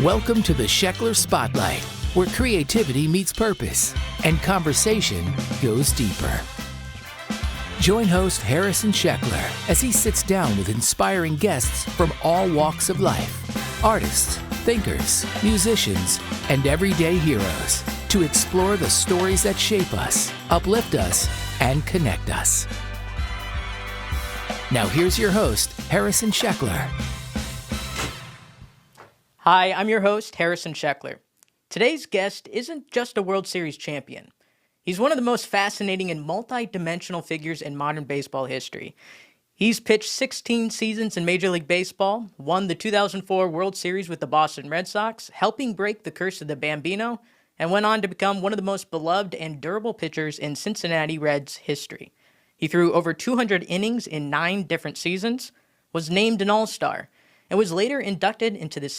Welcome to the Sheckler Spotlight, where creativity meets purpose and conversation goes deeper. Join host Harrison Sheckler as he sits down with inspiring guests from all walks of life, artists, thinkers, musicians, and everyday heroes, to explore the stories that shape us, uplift us, and connect us. Now here's your host, Harrison Sheckler. Hi, I'm your host, Harrison Sheckler. Today's guest isn't just a World Series champion. He's one of the most fascinating and multi-dimensional figures in modern baseball history. He's pitched 16 seasons in Major League Baseball, won the 2004 World Series with the Boston Red Sox, helping break the curse of the Bambino, and went on to become one of the most beloved and durable pitchers in Cincinnati Reds history. He threw over 200 innings in 9 different seasons, was named an All-Star, and was later inducted into the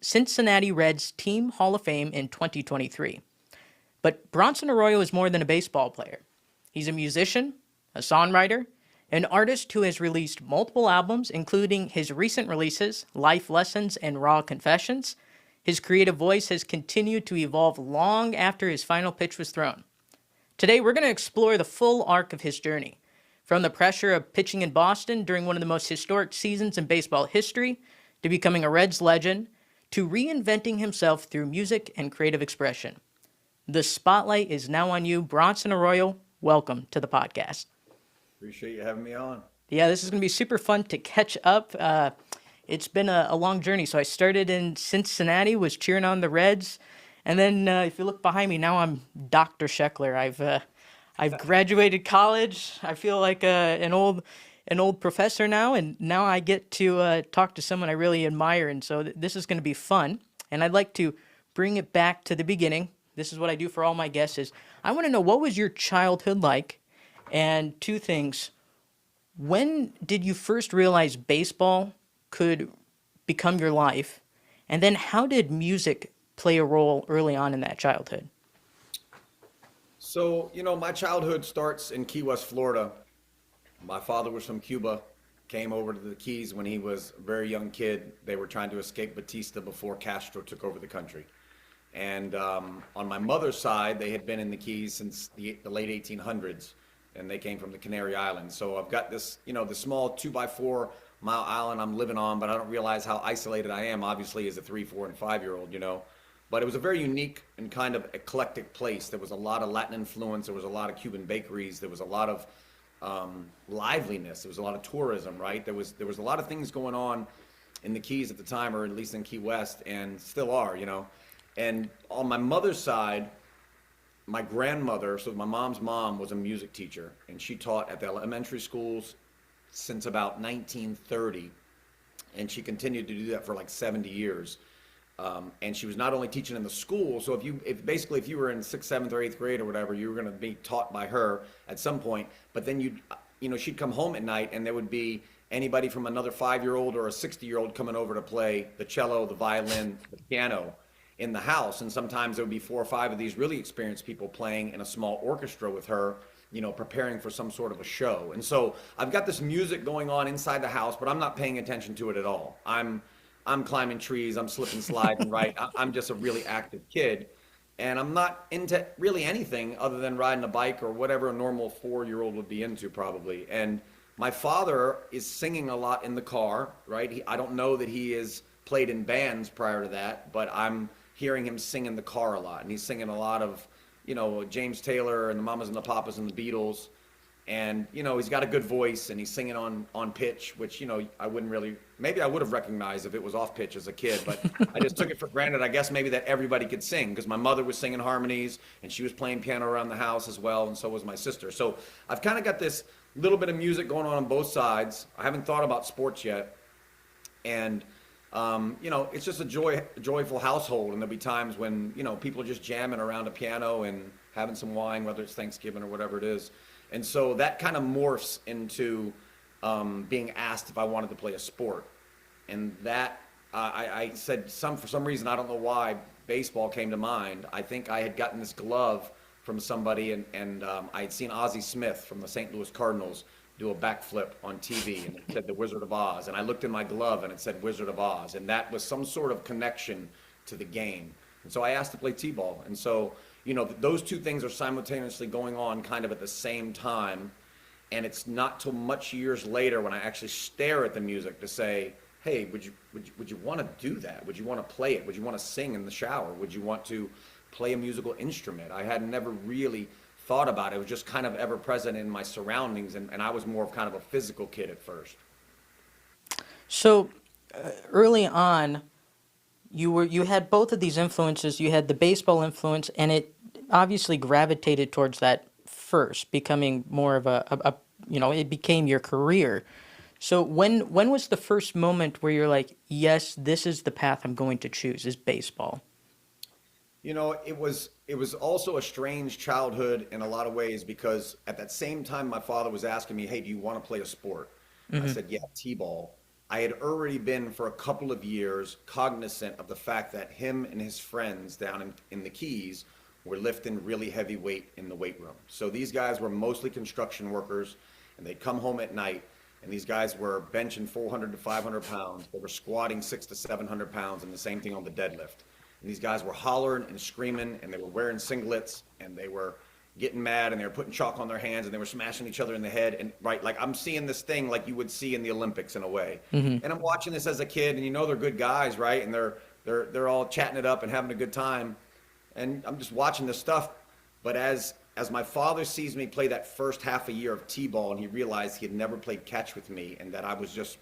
Cincinnati Reds Team Hall of Fame in 2023. But Bronson Arroyo is more than a baseball player. He's a musician, a songwriter, an artist who has released multiple albums, including his recent releases, Life Lessons and Raw Confessions. His creative voice has continued to evolve long after his final pitch was thrown. Today, we're going to explore the full arc of his journey, from the pressure of pitching in Boston during one of the most historic seasons in baseball history, to becoming a Reds legend, to reinventing himself through music and creative expression. The spotlight is now on you. Bronson Arroyo, welcome to the podcast. Appreciate you having me on. Yeah, this is going to be super fun to catch up. It's been a long journey. So I started in Cincinnati, was cheering on the Reds. And then if you look behind me, now I'm Dr. Sheckler. I've graduated college. I feel like an old professor now, and now I get to talk to someone I really admire, and so this is going to be fun. And I'd like to bring it back to the beginning. This is what I do for all my guests: is I want to know, what was your childhood like, and 2 things: when did you first realize baseball could become your life, and then how did music play a role early on in that childhood? So, my childhood starts in Key West, Florida. My father was from Cuba, came over to the Keys when he was a very young kid. They were trying to escape Batista before Castro took over the country. And on my mother's side, they had been in the Keys since the late 1800s, and they came from the Canary Islands. So I've got this, the small 2x4 mile island I'm living on, but I don't realize how isolated I am, obviously, as a 3, 4, and 5-year-old, But it was a very unique and kind of eclectic place. There was a lot of Latin influence. There was a lot of Cuban bakeries. There was a lot of liveliness. There was a lot of tourism, right? There was a lot of things going on in the Keys at the time, or at least in Key West, and still are, And on my mother's side, my grandmother, so my mom's mom, was a music teacher, and she taught at the elementary schools since about 1930, and she continued to do that for like 70 years. And she was not only teaching in the school, so if you were in 6th, 7th, or 8th grade or whatever, you were going to be taught by her at some point. But then she'd come home at night, and there would be anybody from another 5-year-old or a 60-year-old coming over to play the cello, the violin, the piano in the house. And sometimes there would be 4 or 5 of these really experienced people playing in a small orchestra with her, preparing for some sort of a show. And so I've got this music going on inside the house, but I'm not paying attention to it at all. I'm climbing trees, I'm slipping, sliding, right? I'm just a really active kid, and I'm not into really anything other than riding a bike or whatever a normal 4-year-old would be into, probably. And my father is singing a lot in the car, right? I don't know that he has played in bands prior to that, but I'm hearing him sing in the car a lot, and he's singing a lot of, James Taylor and the Mamas and the Papas and the Beatles. And, he's got a good voice, and he's singing on pitch, which, I wouldn't really, maybe I would have recognized if it was off pitch as a kid, but I just took it for granted, I guess, maybe that everybody could sing, because my mother was singing harmonies, and she was playing piano around the house as well, and so was my sister. So I've kind of got this little bit of music going on both sides. I haven't thought about sports yet. And, it's just a joyful household, and there'll be times when, people are just jamming around a piano and having some wine, whether it's Thanksgiving or whatever it is. And so that kind of morphs into being asked if I wanted to play a sport. And that, I said, for some reason, I don't know why, baseball came to mind. I think I had gotten this glove from somebody, and I had seen Ozzie Smith from the St. Louis Cardinals do a backflip on TV, and it said The Wizard of Oz. And I looked in my glove, and it said Wizard of Oz. And that was some sort of connection to the game. And so I asked to play t-ball. And so, those two things are simultaneously going on kind of at the same time. And it's not till much years later when I actually stare at the music to say, hey, would you want to do that? Would you want to play it? Would you want to sing in the shower? Would you want to play a musical instrument? I had never really thought about it. It was just kind of ever present in my surroundings, and I was more of kind of a physical kid at first. So early on, you had both of these influences. You had the baseball influence, and it obviously gravitated towards that first, becoming more of it became your career. So when was the first moment where you're like, yes, this is the path I'm going to choose, is baseball? It was also a strange childhood in a lot of ways, because at that same time my father was asking me, hey, do you want to play a sport? I said, yeah, t-ball. I had already been for a couple of years cognizant of the fact that him and his friends down in the Keys were lifting really heavy weight in the weight room. So these guys were mostly construction workers, and they'd come home at night, and these guys were benching 400 to 500 pounds. They were squatting 600 to 700 pounds, and the same thing on the deadlift. And these guys were hollering and screaming, and they were wearing singlets, and they were getting mad, and they were putting chalk on their hands, and they were smashing each other in the head. And right, like I'm seeing this thing like you would see in the Olympics in a way. And I'm watching this as a kid, and they're good guys, right? And they're all chatting it up and having a good time. And I'm just watching this stuff. But as my father sees me play that first half a year of t-ball, and he realized he had never played catch with me, and that I was just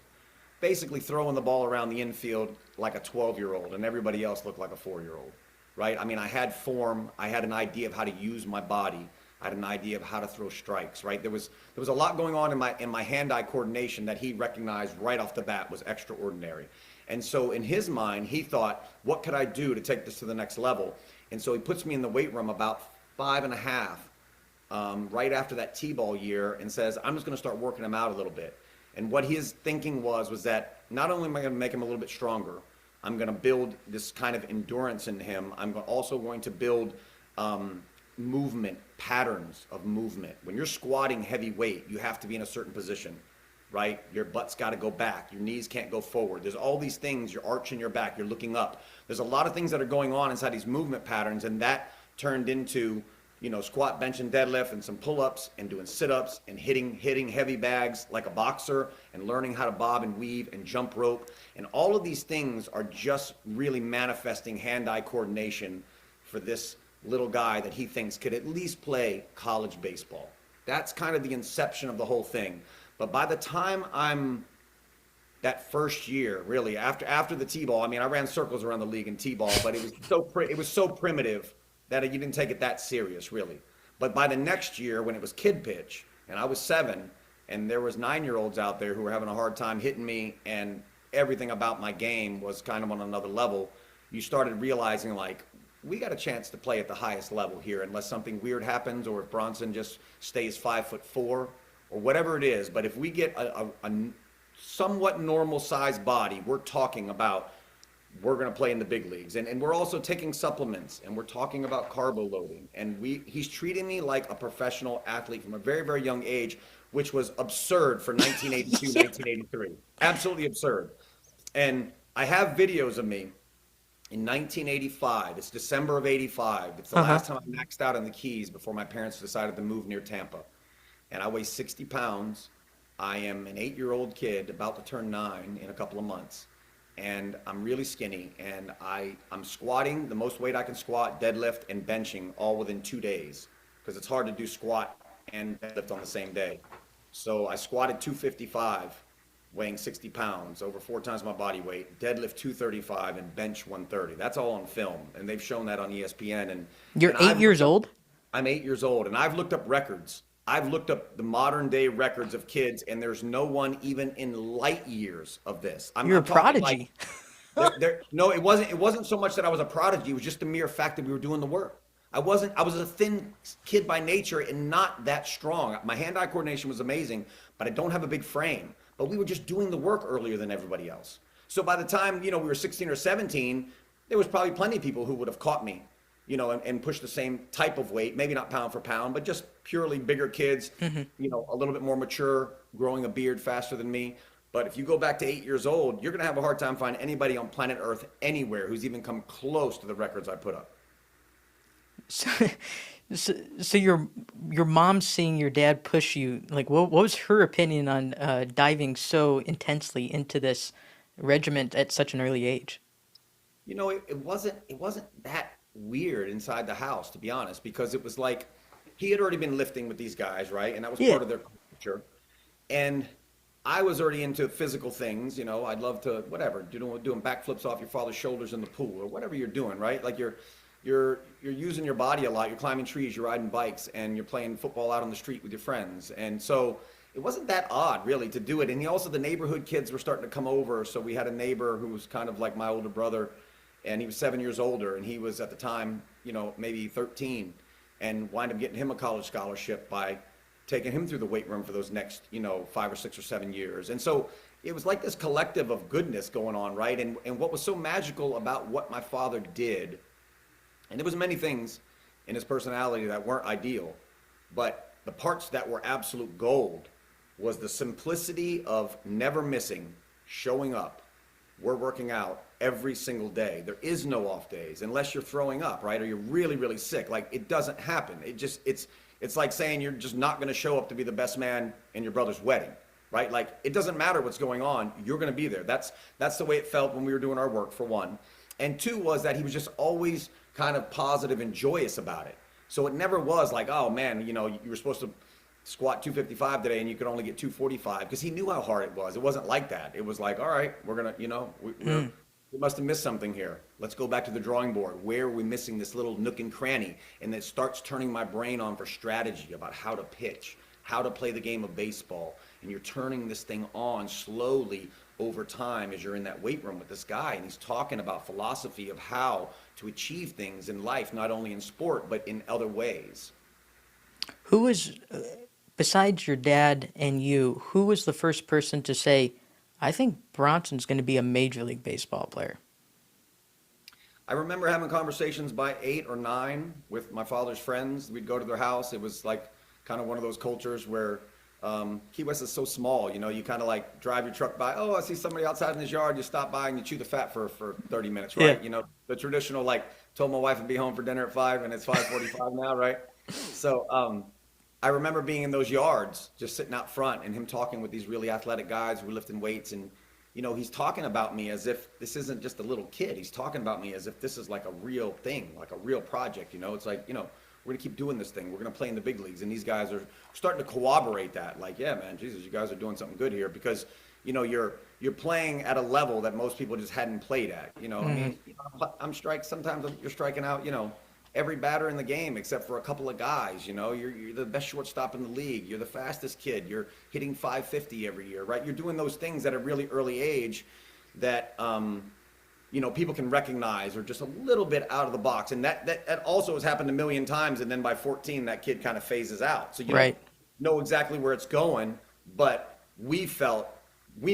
basically throwing the ball around the infield like a 12-year-old, and everybody else looked like a 4-year-old, right? I mean, I had form. I had an idea of how to use my body. I had an idea of how to throw strikes, right? There was a lot going on in my hand-eye coordination that he recognized right off the bat was extraordinary. And so in his mind, he thought, what could I do to take this to the next level? And so he puts me in the weight room about 5.5, right after that t-ball year, and says, I'm just going to start working him out a little bit. And what his thinking was that not only am I going to make him a little bit stronger, I'm going to build this kind of endurance in him. I'm also going to build movement, patterns of movement. When you're squatting heavy weight, you have to be in a certain position, right? Your butt's got to go back. Your knees can't go forward. There's all these things. You're arching your back. You're looking up. There's a lot of things that are going on inside these movement patterns, and that turned into squat, bench, and deadlift, and some pull-ups, and doing sit-ups, and hitting heavy bags like a boxer, and learning how to bob and weave and jump rope. And all of these things are just really manifesting hand-eye coordination for this little guy that he thinks could at least play college baseball. That's kind of the inception of the whole thing. But by the time I'm that first year, really, after the t-ball, I mean, I ran circles around the league in t-ball, but it was so primitive that you didn't take it that serious, really. But by the next year, when it was kid pitch, and I was 7, and there was 9-year-olds out there who were having a hard time hitting me, and everything about my game was kind of on another level, you started realizing, like, we got a chance to play at the highest level here, unless something weird happens, or if Bronson just stays 5'4", or whatever it is. But if we get a somewhat normal sized body, we're talking about we're going to play in the big leagues. And we're also taking supplements, and we're talking about carbo loading. And he's treating me like a professional athlete from a very, very young age, which was absurd for 1982, 1983. Absolutely absurd. And I have videos of me in 1985. It's December of 85. It's the last time I maxed out on the Keys before my parents decided to move near Tampa. And I weigh 60 pounds. I am an 8-year-old kid about to turn 9 in a couple of months. And I'm really skinny, and I'm squatting the most weight I can squat, deadlift, and benching all within 2 days, because it's hard to do squat and deadlift on the same day. So I squatted 255, weighing 60 pounds, over 4 times my body weight, deadlift 235, and bench 130. That's all on film, and they've shown that on ESPN. And You're 8 years old? I'm 8 years old, and I've looked up records. I've looked up the modern day records of kids, and there's no one even in light years of this. You're a prodigy. No, it wasn't so much that I was a prodigy. It was just the mere fact that we were doing the work. I was a thin kid by nature and not that strong. My hand-eye coordination was amazing, but I don't have a big frame. But we were just doing the work earlier than everybody else. So by the time, we were 16 or 17, there was probably plenty of people who would have caught me, and pushed the same type of weight, maybe not pound for pound, but just purely bigger kids, a little bit more mature, growing a beard faster than me. But if you go back to 8 years old, you're going to have a hard time finding anybody on planet Earth anywhere who's even come close to the records I put up. So, so your mom seeing your dad push you, like what was her opinion on diving so intensely into this regiment at such an early age? It wasn't that weird inside the house, to be honest, because it was like he had already been lifting with these guys, right? And that was Yeah. part of their culture. And I was already into physical things, I'd love to whatever, doing backflips off your father's shoulders in the pool or whatever you're doing, right? Like you're using your body a lot. You're climbing trees, you're riding bikes, and you're playing football out on the street with your friends. And so it wasn't that odd really to do it. And also the neighborhood kids were starting to come over. So we had a neighbor who was kind of like my older brother, and he was 7 years older, and he was at the time, maybe 13, and wind up getting him a college scholarship by taking him through the weight room for those next, 5 or 6 or 7 years. And so it was like this collective of goodness going on, right? And what was so magical about what my father did, and there was many things in his personality that weren't ideal, but the parts that were absolute gold was the simplicity of never missing, showing up. We're working out every single day. There is no off days unless you're throwing up, right? Or you're really, really sick. Like it doesn't happen. It's like saying you're just not going to show up to be the best man in your brother's wedding, right? Like it doesn't matter what's going on. You're going to be there. That's the way it felt when we were doing our work, for one. And two was that he was just always kind of positive and joyous about it. So it never was like, oh man, you were supposed to squat 255 today and you could only get 245, because he knew how hard it was. It wasn't like that. It was like, all right, we're gonna, we must have missed something here. Let's go back to the drawing board. Where are we missing this little nook and cranny? And it starts turning my brain on for strategy about how to pitch, how to play the game of baseball. And you're turning this thing on slowly over time as you're in that weight room with this guy, and he's talking about philosophy of how to achieve things in life, not only in sport, but in other ways. Who was, besides your dad and you, who was the first person to say, I think Bronson's going to be a Major League Baseball player? I remember having conversations by 8 or 9 with my father's friends. We'd go to their house. It was like kind of one of those cultures where Key West is so small, you kind of like drive your truck by. Oh, I see somebody outside in his yard. You stop by and you chew the fat for 30 minutes, right? Yeah. The traditional, like, told my wife I'd be home for dinner at 5 and it's 5:45 now, right? So I remember being in those yards, just sitting out front, and him talking with these really athletic guys who were lifting weights. And, he's talking about me as if this isn't just a little kid. He's talking about me as if this is like a real thing, like a real project. It's like, we're going to keep doing this thing. We're going to play in the big leagues. And these guys are starting to corroborate that. Like, yeah, man, Jesus, you guys are doing something good here, because, you're playing at a level that most people just hadn't played at. I mean, sometimes you're striking out, every batter in the game except for a couple of guys. You're the best shortstop in the league. You're the fastest kid. You're hitting 550 every year, right? You're doing those things at a really early age that people can recognize are just a little bit out of the box. And that also has happened a million times. And then by 14, that kid kind of phases out. So you Right. don't know exactly where it's going, but we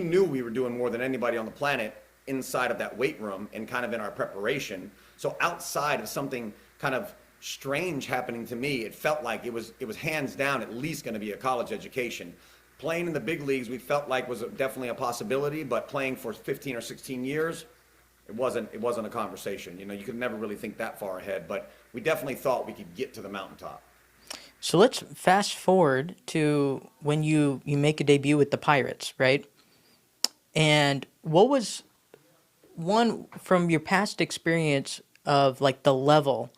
knew we were doing more than anybody on the planet inside of that weight room and kind of in our preparation. So outside of something kind of strange happening to me, it felt like it was hands down at least going to be a college education. Playing in the big leagues, we felt like was definitely a possibility, but playing for 15 or 16 years, it wasn't a conversation. You could never really think that far ahead, but we definitely thought we could get to the mountaintop. So let's fast forward to when you make a debut with the Pirates, right? And what was one from your past experience of like the level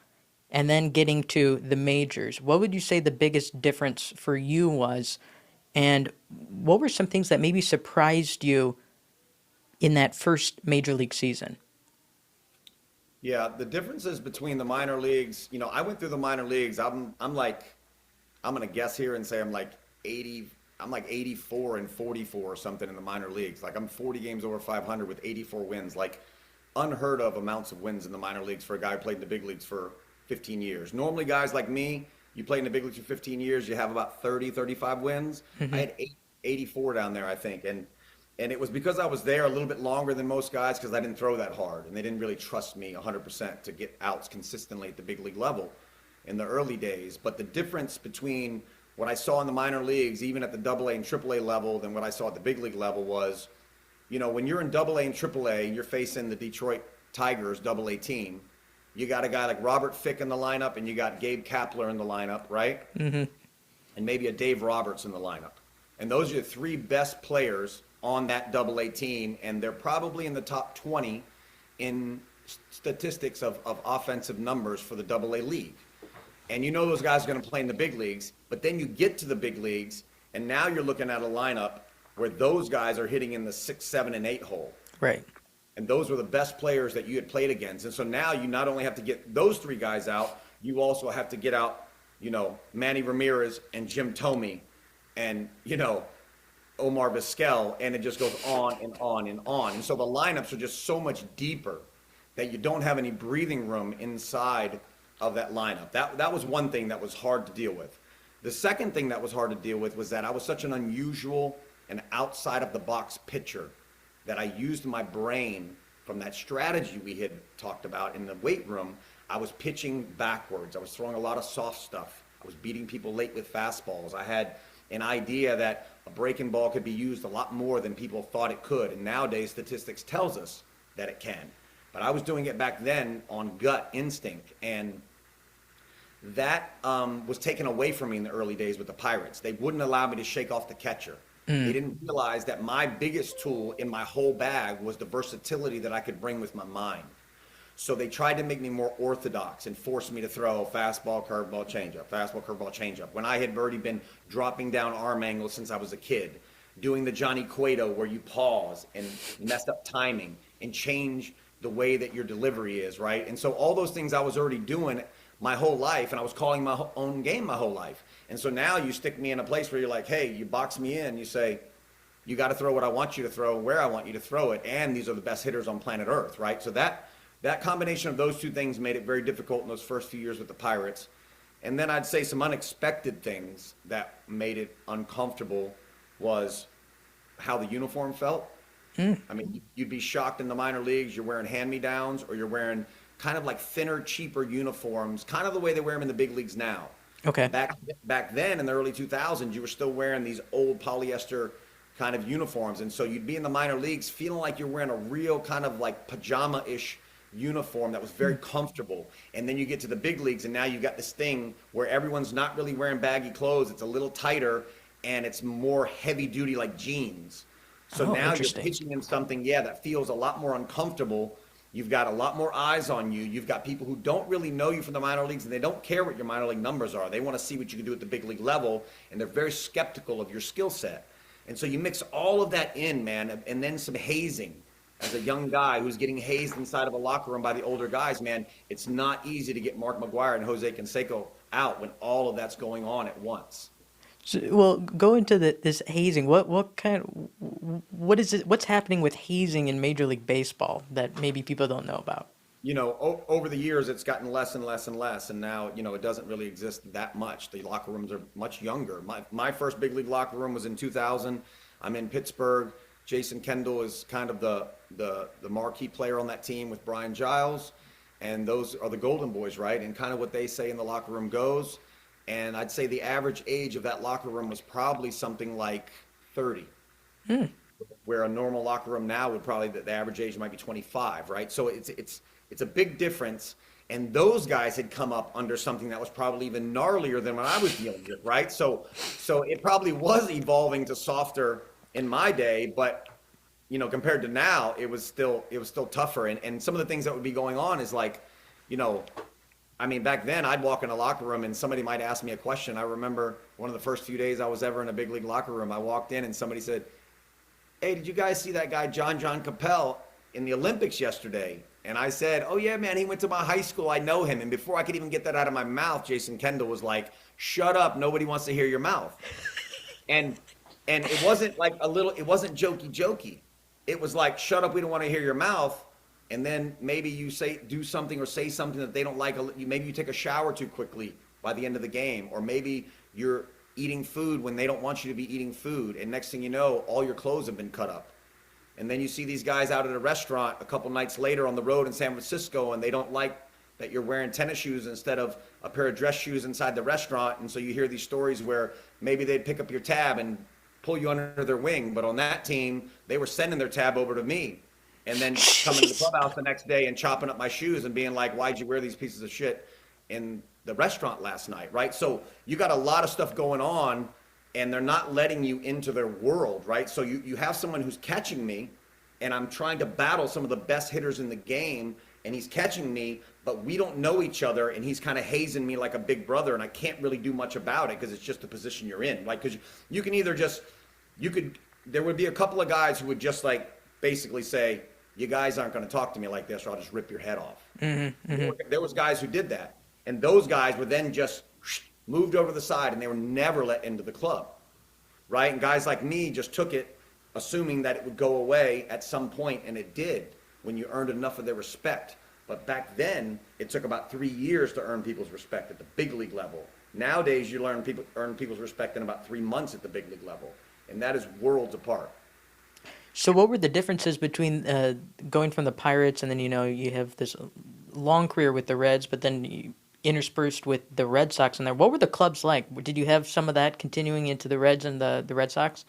and then getting to the majors? What would you say the biggest difference for you was? And what were some things that maybe surprised you in that first major league season? Yeah, the differences between the minor leagues, I went through the minor leagues. I'm going to guess here and say I'm like 84 and 44 or something in the minor leagues. Like I'm 40 games over 500 with 84 wins, like unheard of amounts of wins in the minor leagues for a guy who played in the big leagues for 15 years. Normally guys like me, you play in the big leagues for 15 years, you have about 30, 35 wins. I had 84 down there, I think. And it was because I was there a little bit longer than most guys, because I didn't throw that hard and they didn't really trust me 100% to get outs consistently at the big league level in the early days. But the difference between what I saw in the minor leagues, even at the AA and AAA level, than what I saw at the big league level was, when you're in AA and AAA and you're facing the Detroit Tigers AA team, you got a guy like Robert Fick in the lineup, and you got Gabe Kapler in the lineup, right? Mm-hmm. And maybe a Dave Roberts in the lineup. And those are the three best players on that AA team, and they're probably in the top 20 in statistics of offensive numbers for the AA league. And those guys are going to play in the big leagues, but then you get to the big leagues, and now you're looking at a lineup where those guys are hitting in the 6, 7, and 8 hole. Right. And those were the best players that you had played against. And so now you not only have to get those three guys out, you also have to get out, Manny Ramirez and Jim Thome and, Omar Vizquel, and it just goes on and on and on. And so the lineups are just so much deeper that you don't have any breathing room inside of that lineup. That was one thing that was hard to deal with. The second thing that was hard to deal with was that I was such an unusual and outside of the box pitcher that I used my brain from that strategy we had talked about in the weight room. I was pitching backwards. I was throwing a lot of soft stuff. I was beating people late with fastballs. I had an idea that a breaking ball could be used a lot more than people thought it could. And nowadays, statistics tells us that it can. But I was doing it back then on gut instinct. And that was taken away from me in the early days with the Pirates. They wouldn't allow me to shake off the catcher. They didn't realize that my biggest tool in my whole bag was the versatility that I could bring with my mind. So they tried to make me more orthodox and force me to throw fastball, curveball, changeup, when I had already been dropping down arm angles since I was a kid, doing the Johnny Cueto where you pause and mess up timing and change the way that your delivery is, right? And so all those things I was already doing my whole life, and I was calling my own game my whole life. And so now you stick me in a place where you're like, hey, you box me in, you say, you got to throw what I want you to throw, where I want you to throw it, and these are the best hitters on planet Earth, right? So that combination of those two things made it very difficult in those first few years with the Pirates. And then I'd say some unexpected things that made it uncomfortable was how the uniform felt. I mean, you'd be shocked in the minor leagues, you're wearing hand-me-downs or you're wearing kind of like thinner, cheaper uniforms, kind of the way they wear them in the big leagues now. Okay. Back then in the early 2000s, you were still wearing these old polyester kind of uniforms. And so you'd be in the minor leagues feeling like you're wearing a real kind of like pajama-ish uniform that was very comfortable. And then you get to the big leagues and now you've got this thing where everyone's not really wearing baggy clothes. It's a little tighter and it's more heavy duty like jeans. So now you're pitching in something, that feels a lot more uncomfortable. You've got a lot more eyes on you. You've got people who don't really know you from the minor leagues, and they don't care what your minor league numbers are. They want to see what you can do at the big league level, and they're very skeptical of your skill set. And so you mix all of that in, man, and then some hazing. As a young guy who's getting hazed inside of a locker room by the older guys, man, it's not easy to get Mark McGwire and Jose Canseco out when all of that's going on at once. So, well, go into this hazing. What is it? What's happening with hazing in Major League Baseball that maybe people don't know about? Over the years, it's gotten less and less and less, and now, it doesn't really exist that much. The locker rooms are much younger. My first big league locker room was in 2000. I'm in Pittsburgh. Jason Kendall is kind of the marquee player on that team with Brian Giles, and those are the Golden Boys, right? And kind of what they say in the locker room goes. And I'd say the average age of that locker room was probably something like 30, where a normal locker room now would probably, the average age might be 25, right? So it's a big difference. And those guys had come up under something that was probably even gnarlier than what I was dealing with, right? So it probably was evolving to softer in my day, but compared to now, it was still tougher. And some of the things that would be going on is like, back then I'd walk in a locker room and somebody might ask me a question. I remember one of the first few days I was ever in a big league locker room, I walked in and somebody said, hey, did you guys see that guy, John Capel, in the Olympics yesterday? And I said, oh yeah, man, he went to my high school. I know him. And before I could even get that out of my mouth, Jason Kendall was like, shut up. Nobody wants to hear your mouth. And it wasn't like it wasn't jokey. It was like, shut up. We don't want to hear your mouth. And then maybe you do something or say something that they don't like. Maybe you take a shower too quickly by the end of the game, or maybe you're eating food when they don't want you to be eating food. And next thing you know, all your clothes have been cut up. And then you see these guys out at a restaurant a couple nights later on the road in San Francisco, and they don't like that you're wearing tennis shoes instead of a pair of dress shoes inside the restaurant. And so you hear these stories where maybe they'd pick up your tab and pull you under their wing. But on that team, they were sending their tab over to me and then coming to the clubhouse the next day and chopping up my shoes and being like, why'd you wear these pieces of shit in the restaurant last night, right? So you got a lot of stuff going on and they're not letting you into their world, right? So you have someone who's catching me and I'm trying to battle some of the best hitters in the game and he's catching me, but we don't know each other and he's kind of hazing me like a big brother and I can't really do much about it because it's just the position you're in. Like, because you can either just, there would be a couple of guys who would just like basically say, you guys aren't going to talk to me like this or I'll just rip your head off. Mm-hmm, mm-hmm. There was guys who did that. And those guys were then just moved over the side and they were never let into the club, right? And guys like me just took it, assuming that it would go away at some point, and it did when you earned enough of their respect. But back then, it took about 3 years to earn people's respect at the big league level. Nowadays, you earn people's respect in about 3 months at the big league level, and that is worlds apart. So what were the differences between going from the Pirates and then, you have this long career with the Reds, but then you interspersed with the Red Sox in there? What were the clubs like? Did you have some of that continuing into the Reds and the Red Sox?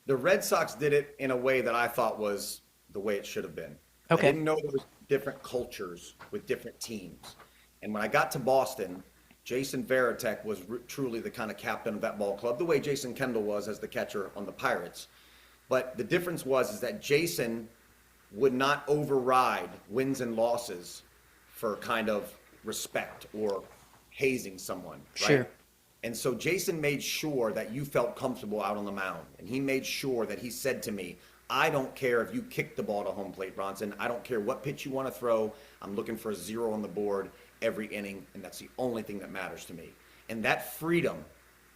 The Red Sox did it in a way that I thought was the way it should have been. Okay. I didn't know there was different cultures with different teams. And when I got to Boston, Jason Varitek was truly the kind of captain of that ball club, the way Jason Kendall was as the catcher on the Pirates. But the difference is that Jason would not override wins and losses for kind of respect or hazing someone, right? Sure. And so Jason made sure that you felt comfortable out on the mound. And he made sure that he said to me, I don't care if you kick the ball to home plate, Bronson. I don't care what pitch you want to throw. I'm looking for a 0 on the board every inning, and that's the only thing that matters to me. And that freedom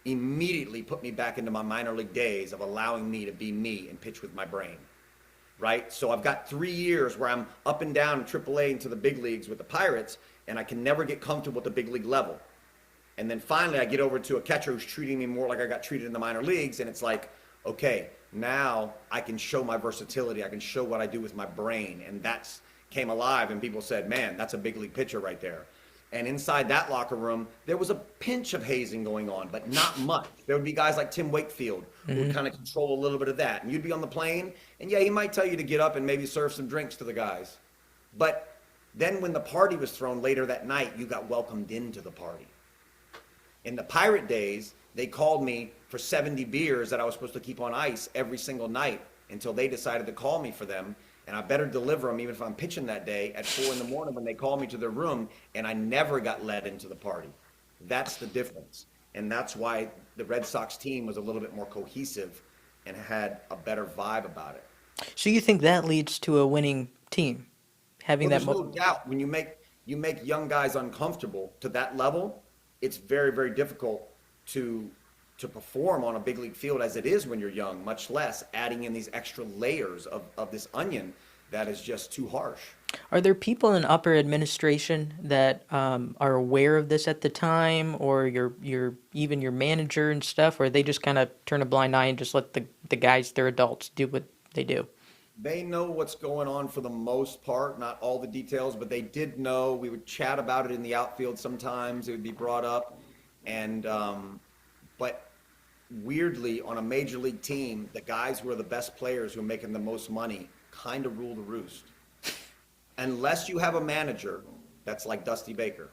immediately put me back into my minor league days of allowing me to be me and pitch with my brain, right? So I've got 3 years where I'm up and down in AAA into the big leagues with the Pirates, and I can never get comfortable at the big league level. And then finally I get over to a catcher who's treating me more like I got treated in the minor leagues, and it's like, okay, now I can show my versatility. I can show what I do with my brain. And that's came alive, and people said, man, that's a big league pitcher right there. And inside that locker room, there was a pinch of hazing going on, but not much. There would be guys like Tim Wakefield who would kind of control a little bit of that. And you'd be on the plane, and yeah, he might tell you to get up and maybe serve some drinks to the guys. But then when the party was thrown later that night, you got welcomed into the party. In the Pirate days, they called me for 70 beers that I was supposed to keep on ice every single night until they decided to call me for them. And I better deliver them even if I'm pitching that day at 4 a.m. when they call me to their room, and I never got let into the party. That's the difference. And that's why the Red Sox team was a little bit more cohesive and had a better vibe about it. So you think that leads to a winning team? Having Well, that there's no doubt when you make young guys uncomfortable to that level, it's very, very difficult to perform on a big league field as it is when you're young, much less adding in these extra layers of this onion that is just too harsh. Are there people in upper administration that are aware of this at the time, or even your manager and stuff, or they just kind of turn a blind eye and just let the guys, they're adults, do what they do? They know what's going on for the most part, not all the details, but they did know. We would chat about it in the outfield sometimes. It would be brought up. And but weirdly, on a major league team, the guys who are the best players who are making the most money kind of rule the roost. Unless you have a manager that's like Dusty Baker.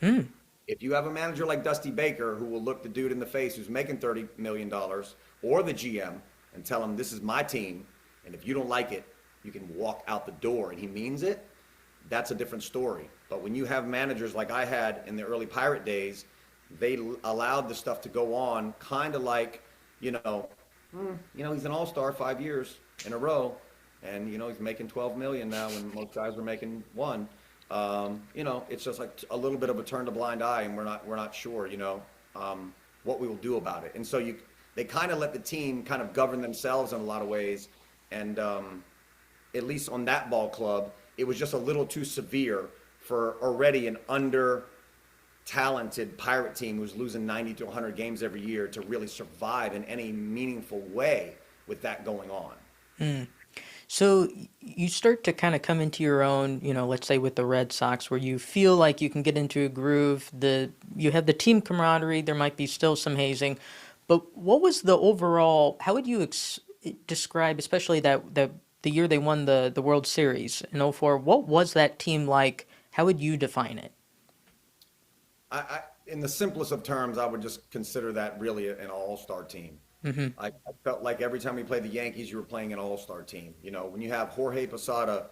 If you have a manager like Dusty Baker who will look the dude in the face who's making $30 million, or the GM, and tell him, this is my team, and if you don't like it, you can walk out the door, and he means it, that's a different story. But when you have managers like I had in the early Pirate days, they allowed the stuff to go on kind of like, he's an all-star 5 years in a row, and, he's making $12 million now when most guys were making $1 million. It's just like a little bit of a turn to blind eye, and we're not sure, what we will do about it. And so they kind of let the team kind of govern themselves in a lot of ways. And at least on that ball club, it was just a little too severe for already an under-talented Pirate team who's losing 90 to 100 games every year to really survive in any meaningful way with that going on. So you start to kind of come into your own, let's say with the Red Sox, where you feel like you can get into a groove. You have the team camaraderie. There might be still some hazing, but what was the overall? How would you describe, especially that the year they won the World Series in '04? What was that team like? How would you define it? In the simplest of terms, I would just consider that really an all-star team. Hmm. I felt like every time we played the Yankees, you were playing an all-star team. When you have Jorge Posada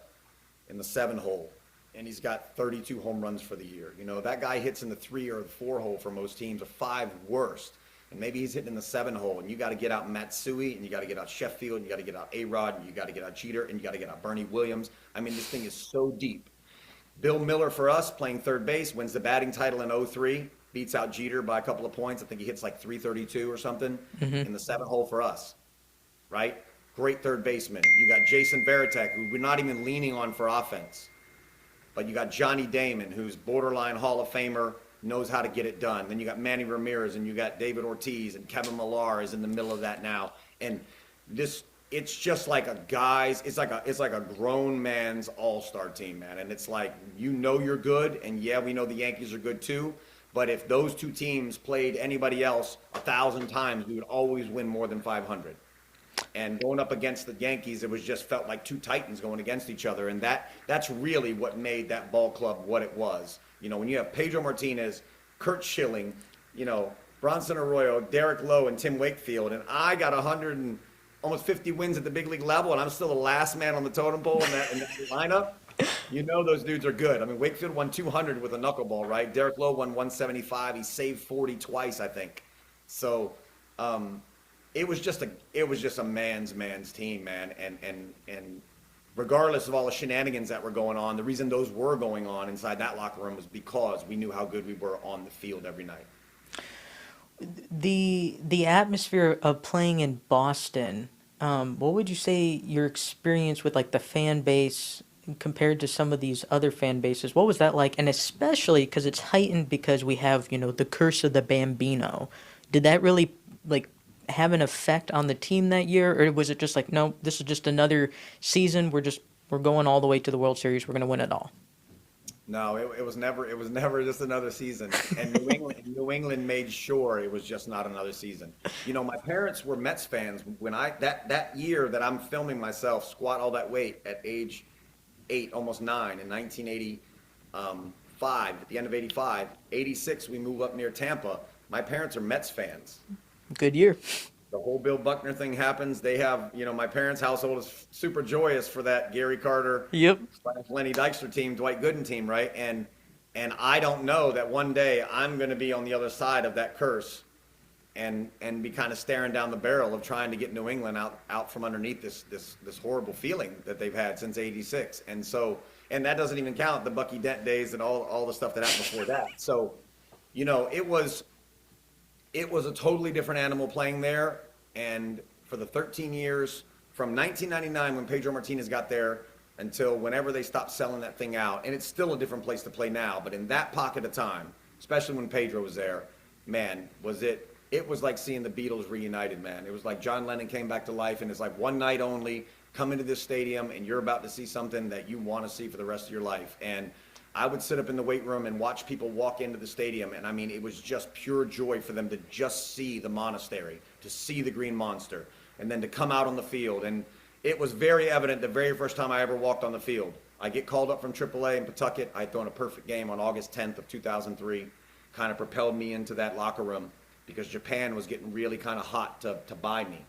in the 7 hole, and he's got 32 home runs for the year. That guy hits in the 3 or the 4 hole for most teams, or 5 worst. And maybe he's hitting in the 7 hole, and you got to get out Matsui, and you got to get out Sheffield, and you got to get out A-Rod, and you got to get out Jeter, and you got to get out Bernie Williams. I mean, this thing is so deep. Bill Miller for us, playing third base, wins the batting title in '03, beats out Jeter by a couple of points. I think he hits like 332 or something Hmm. in the 7 hole for us, right? Great third baseman. You got Jason Varitek, who we're not even leaning on for offense. But you got Johnny Damon, who's borderline Hall of Famer, knows how to get it done. Then you got Manny Ramirez, and you got David Ortiz, and Kevin Millar is in the middle of that now. And it's just like it's like a grown man's all-star team, man. And it's like, you're good, and yeah, we know the Yankees are good too. But if those two teams played anybody else 1,000 times, we would always win more than 500. And going up against the Yankees, it was just felt like two titans going against each other, and that's really what made that ball club what it was. When you have Pedro Martinez, Kurt Schilling, Bronson Arroyo, Derek Lowe, and Tim Wakefield, and I got 100 and almost 50 wins at the big league level, and I'm still the last man on the totem pole in that lineup. Those dudes are good. I mean, Wakefield won 200 with a knuckleball, right? Derek Lowe won 175. He saved 40 twice, I think. So. It was just a man's team, man, and regardless of all the shenanigans that were going on, the reason those were going on inside that locker room was because we knew how good we were on the field every night. The atmosphere of playing in Boston, what would you say your experience with like the fan base compared to some of these other fan bases? What was that like? And especially because it's heightened because we have, the curse of the Bambino. Did that really like have an effect on the team that year, or was it just like, no, this is just another season, we're going all the way to the World Series, we're going to win it all? No, it was never just another season. And New England made sure it was just not another season. My parents were Mets fans when that year that I'm filming myself squat all that weight at age 8, almost 9 in 1985, at the end of 85, 86 we move up near Tampa. My parents are Mets fans. Good year. The whole Bill Buckner thing happens. They have, my parents' household is super joyous for that Gary Carter, Yep. Lenny Dykstra team, Dwight Gooden team, right? And I don't know that one day I'm going to be on the other side of that curse, and be kind of staring down the barrel of trying to get New England out from underneath this horrible feeling that they've had since '86. And that doesn't even count the Bucky Dent days and all the stuff that happened before that. So, it was a totally different animal playing there. And for the 13 years, from 1999 when Pedro Martinez got there until whenever they stopped selling that thing out, and it's still a different place to play now, but in that pocket of time, especially when Pedro was there, man, it was like seeing the Beatles reunited, man. It was like John Lennon came back to life, and it's like one night only, come into this stadium, and you're about to see something that you want to see for the rest of your life. And I would sit up in the weight room and watch people walk into the stadium, and I mean, it was just pure joy for them to just see the monastery, to see the Green Monster, and then to come out on the field. And it was very evident the very first time I ever walked on the field. I get called up from AAA in Pawtucket. I had thrown a perfect game on August 10th of 2003, kind of propelled me into that locker room because Japan was getting really kind of hot to buy me.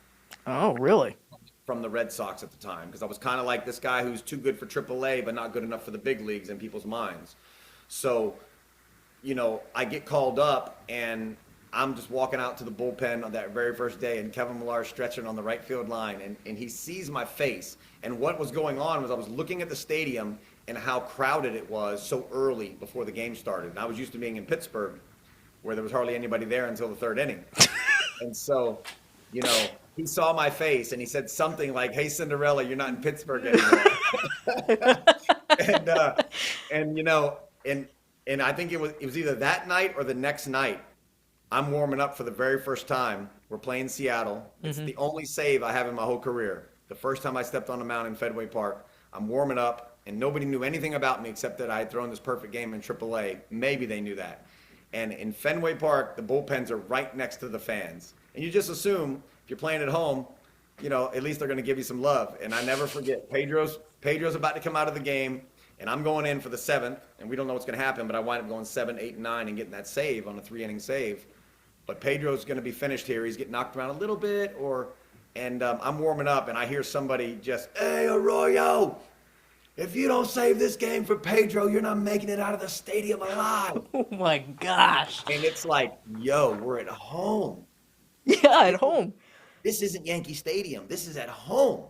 Oh, really? From the Red Sox at the time, because I was kind of like this guy who's too good for AAA but not good enough for the big leagues in people's minds. So, I get called up and I'm just walking out to the bullpen on that very first day, and Kevin Millar stretching on the right field line, and he sees my face. And what was going on was I was looking at the stadium and how crowded it was so early before the game started. And I was used to being in Pittsburgh where there was hardly anybody there until the third inning. And so, he saw my face and he said something like, "Hey, Cinderella, you're not in Pittsburgh anymore." and I think it was either that night or the next night. I'm warming up for the very first time. We're playing Seattle. It's the only save I have in my whole career. The first time I stepped on the mound in Fenway Park, I'm warming up, and nobody knew anything about me except that I had thrown this perfect game in AAA. Maybe they knew that. And in Fenway Park, the bullpens are right next to the fans. And you just assume if you're playing at home, at least they're going to give you some love. And I never forget, Pedro's about to come out of the game, and I'm going in for the seventh, and we don't know what's going to happen, but I wind up going 7, 8, and 9 and getting that save on a 3-inning save. But Pedro's going to be finished here. He's getting knocked around a little bit, and I'm warming up, and I hear somebody just, "Hey, Arroyo, if you don't save this game for Pedro, you're not making it out of the stadium alive." Oh my gosh. And it's like, yo, we're at home. Yeah, at home. This isn't Yankee Stadium. This is at home.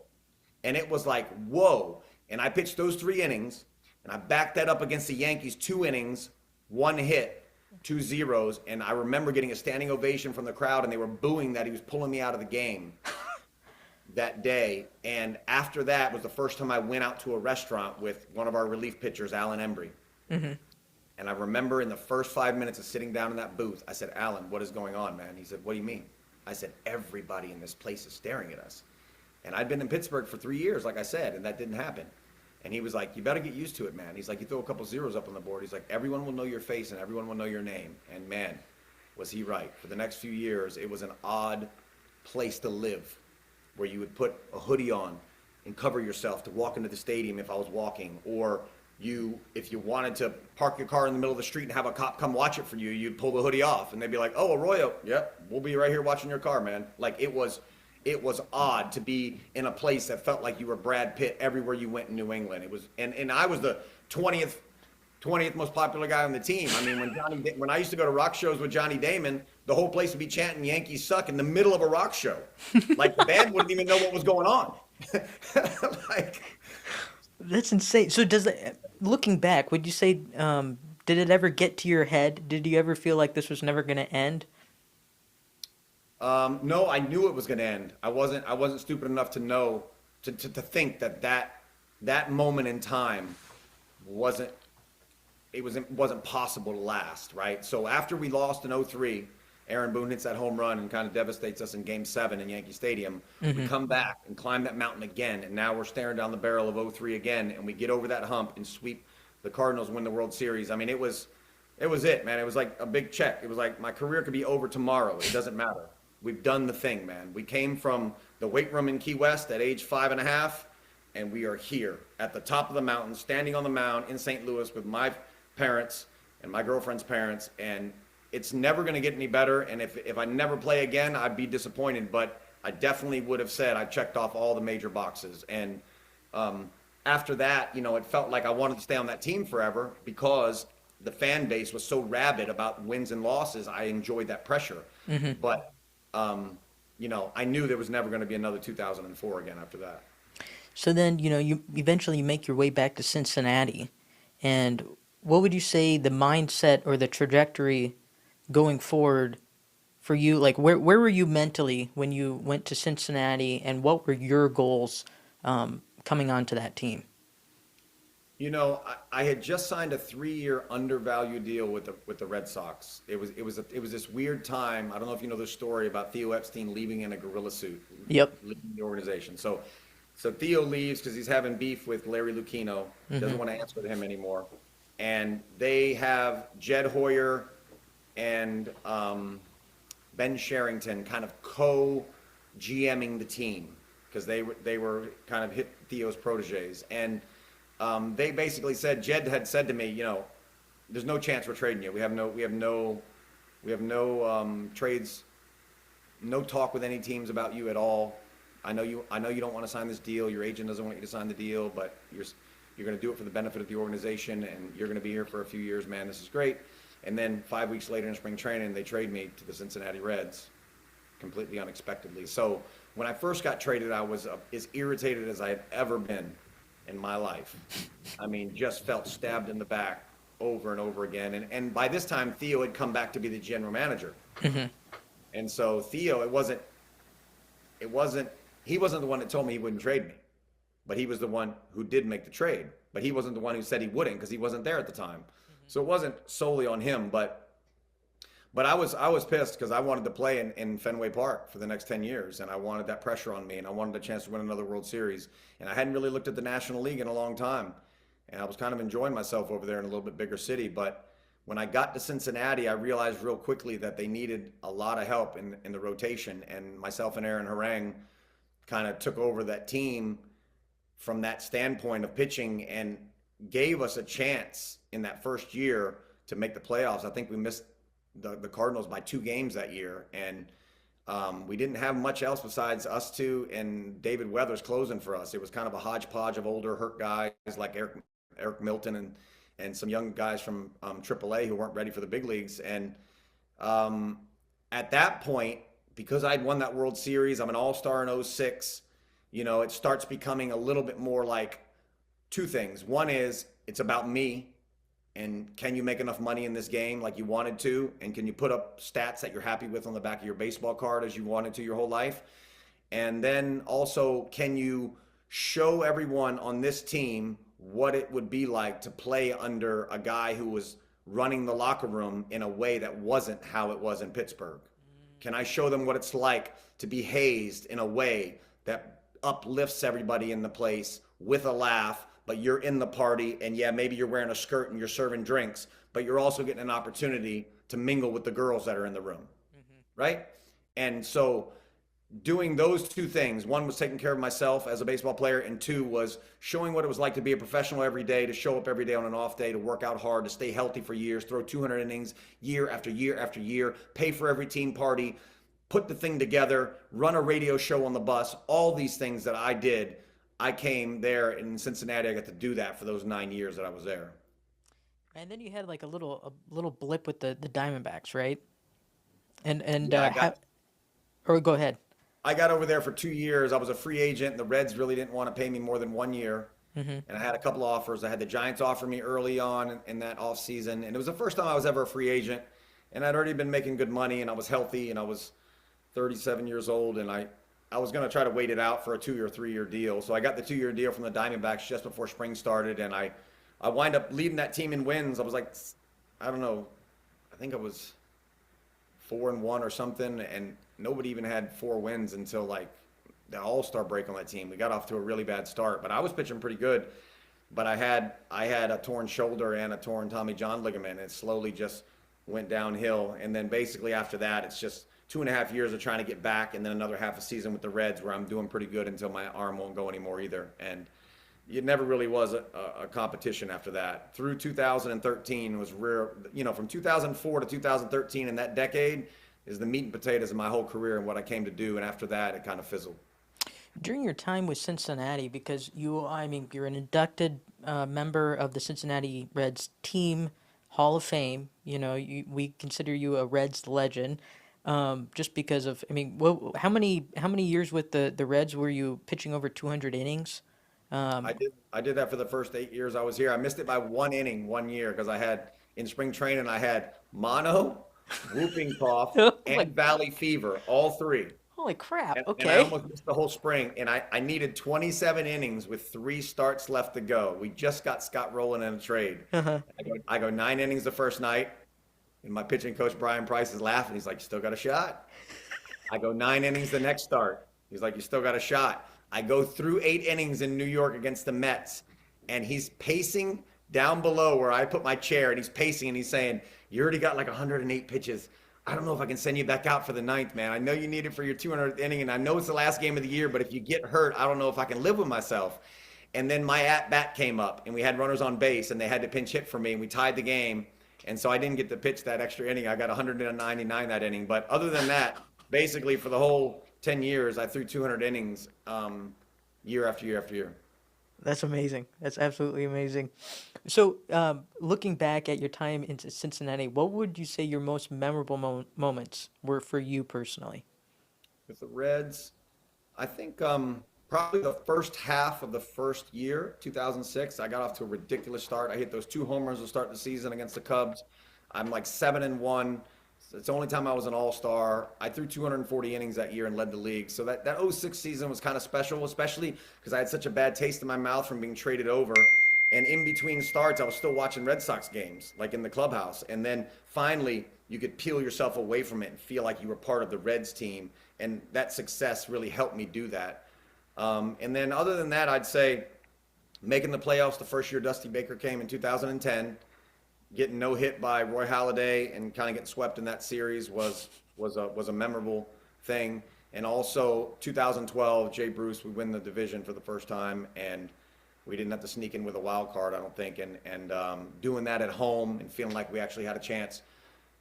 And it was like, whoa. And I pitched those 3 innings, and I backed that up against the Yankees, 2 innings, 1 hit, 2 zeros. And I remember getting a standing ovation from the crowd, and they were booing that he was pulling me out of the game that day. And after that was the first time I went out to a restaurant with one of our relief pitchers, Alan Embry. Mm-hmm. And I remember in the first 5 minutes of sitting down in that booth, I said, "Alan, what is going on, man?" He said, "What do you mean?" I said, "Everybody in this place is staring at us." And I'd been in Pittsburgh for 3 years, like I said, and that didn't happen. And he was like, "You better get used to it, man." He's like, "You throw a couple zeros up on the board." He's like, "Everyone will know your face and everyone will know your name." And man, was he right. For the next few years, it was an odd place to live, where you would put a hoodie on and cover yourself to walk into the stadium if I was walking, or if you wanted to park your car in the middle of the street and have a cop come watch it for you, you'd pull the hoodie off and they'd be like, "Oh, Arroyo, yep, we'll be right here watching your car, man." Like it was odd to be in a place that felt like you were Brad Pitt everywhere you went in New England. It was, and I was the 20th most popular guy on the team. I mean, when I used to go to rock shows with Johnny Damon, the whole place would be chanting "Yankees suck" in the middle of a rock show. Like the band wouldn't even know what was going on. That's insane. So looking back, would you say, did it ever get to your head? Did you ever feel like this was never going to end? No, I knew it was going to end. I wasn't stupid enough to know, to think that moment in time wasn't possible to last, right? So after we lost in 2003, Aaron Boone hits that home run and kind of devastates us in Game 7 in Yankee Stadium. Mm-hmm. We come back and climb that mountain again, and now we're staring down the barrel of 2003 again, and we get over that hump and sweep the Cardinals, win the World Series. I mean, it was it, man. It was like a big check. It was like my career could be over tomorrow. It doesn't matter. We've done the thing, man. We came from the weight room in Key West at age 5.5, and we are here at the top of the mountain, standing on the mound in St. Louis with my parents and my girlfriend's parents, and it's never going to get any better. And if I never play again, I'd be disappointed, but I definitely would have said I checked off all the major boxes. And after that, it felt like I wanted to stay on that team forever because the fan base was so rabid about wins and losses. I enjoyed that pressure. Mm-hmm. But, I knew there was never going to be another 2004 again after that. So then, you eventually make your way back to Cincinnati. And what would you say the mindset or the trajectory going forward for you? Like, where were you mentally when you went to Cincinnati, and what were your goals coming onto that team? I had just signed a 3-year undervalued deal with the Red Sox. It was this weird time. I don't know if you know the story about Theo Epstein leaving in a gorilla suit. Yep. Leaving the organization. So Theo leaves because he's having beef with Larry Lucchino. Mm-hmm. Doesn't want to answer to him anymore. And they have Jed Hoyer and Ben Sherrington kind of co-GMing the team because they were kind of Theo's proteges. And they basically said, Jed had said to me, there's no chance we're trading you. We have no trades, no talk with any teams about you at all. I know you don't want to sign this deal. Your agent doesn't want you to sign the deal, but you're going to do it for the benefit of the organization, and you're going to be here for a few years, man. This is great. And then 5 weeks later in spring training, they trade me to the Cincinnati Reds, completely unexpectedly. So when I first got traded, I was as irritated as I had ever been in my life. I mean, just felt stabbed in the back over and over again. And by this time, Theo had come back to be the general manager. Mm-hmm. And so Theo, he wasn't the one that told me he wouldn't trade me, but he was the one who did make the trade. But he wasn't the one who said he wouldn't because he wasn't there at the time. Mm-hmm. So it wasn't solely on him, but But I was pissed because I wanted to play in Fenway Park for the next 10 years, and I wanted that pressure on me, and I wanted a chance to win another World Series. And I hadn't really looked at the National League in a long time, and I was kind of enjoying myself over there in a little bit bigger city. But when I got to Cincinnati, I realized real quickly that they needed a lot of help in the rotation, and myself and Aaron Harang kind of took over that team from that standpoint of pitching and gave us a chance in that first year to make the playoffs. I think we missed the Cardinals by 2 games that year, and we didn't have much else besides us two and David Weathers closing for us. It was kind of a hodgepodge of older hurt guys like Eric Milton and some young guys from AAA who weren't ready for the big leagues. And at that point, because I'd won that World Series, I'm an all-star in '06, it starts becoming a little bit more like 2 things. One is it's about me, and can you make enough money in this game like you wanted to? And can you put up stats that you're happy with on the back of your baseball card as you wanted to your whole life? And then also, can you show everyone on this team what it would be like to play under a guy who was running the locker room in a way that wasn't how it was in Pittsburgh? Can I show them what it's like to be hazed in a way that uplifts everybody in the place with a laugh, but you're in the party, and yeah, maybe you're wearing a skirt and you're serving drinks, but you're also getting an opportunity to mingle with the girls that are in the room, right? And so doing those 2 things, one was taking care of myself as a baseball player, and 2 was showing what it was like to be a professional every day, to show up every day on an off day, to work out hard, to stay healthy for years, throw 200 innings year after year after year, pay for every team party, put the thing together, run a radio show on the bus, all these things that I did. I came there in Cincinnati. I got to do that for those 9 years that I was there. And then you had like a little blip with the Diamondbacks, right? Or go ahead. I got over there for 2 years. I was a free agent. The Reds really didn't want to pay me more than 1 year. And I had a couple offers. I had the Giants offer me early on in that off season. And it was the first time I was ever a free agent. And I'd already been making good money, and I was healthy, and I was 37 years old. And I was going to try to wait it out for a 2 or 3 year deal. So I got the 2-year deal from the Diamondbacks just before spring started. And I wind up leading that team in wins. I was like, I don't know, I think I was 4-1 or something. And nobody even had 4 wins until like the All-Star break on that team. We got off to a really bad start, but I was pitching pretty good. But I had a torn shoulder and a torn Tommy John ligament, and it slowly just went downhill. And then basically after that, it's just 2.5 years of trying to get back, and then another half a season with the Reds where I'm doing pretty good until my arm won't go anymore either. And it never really was a competition after that. Through 2013 was rare, from 2004 to 2013 in that decade is the meat and potatoes of my whole career and what I came to do. And after that, it kind of fizzled. During your time with Cincinnati, because you're an inducted member of the Cincinnati Reds team Hall of Fame. We consider you a Reds legend. Just because of, how many years with the Reds were you pitching over 200 innings? I did that for the first 8 years I was here. I missed it by 1 inning 1 year because I had in spring training I had mono, whooping cough, and valley fever, all 3. Holy crap! And Okay. I almost missed the whole spring, and I needed 27 innings with 3 starts left to go. We just got Scott Rowland in a trade. I go 9 innings the first night. And my pitching coach, Brian Price, is laughing. He's like, you still got a shot? I go 9 innings the next start. He's like, you still got a shot. I go through 8 innings in New York against the Mets, and he's pacing down below where I put my chair, and he's pacing, and he's saying, you already got like 108 pitches. I don't know if I can send you back out for the 9th, man. I know you need it for your 200th inning, and I know it's the last game of the year, but if you get hurt, I don't know if I can live with myself. And then my at-bat came up, and we had runners on base, and they had to pinch hit for me, and we tied the game. And so I didn't get to pitch that extra inning. I got 199 that inning. But other than that, basically for the whole 10 years, I threw 200 innings year after year after year. That's amazing. That's absolutely amazing. So looking back at your time in Cincinnati, what would you say your most memorable moments were for you personally? With the Reds, I think probably the first half of the first year, 2006, I got off to a ridiculous start. I hit those 2 homers to start the season against the Cubs. I'm like 7-1. It's the only time I was an all-star. I threw 240 innings that year and led the league. So that 06 season was kind of special, especially because I had such a bad taste in my mouth from being traded over. And in between starts, I was still watching Red Sox games, like in the clubhouse. And then finally, you could peel yourself away from it and feel like you were part of the Reds team. And that success really helped me do that. And then other than that, I'd say making the playoffs the first year Dusty Baker came in 2010, getting no hit by Roy Halladay and kind of getting swept in that series was a memorable thing. And also 2012, Jay Bruce, we win the division for the first time, and we didn't have to sneak in with a wild card, I don't think. And doing that at home and feeling like we actually had a chance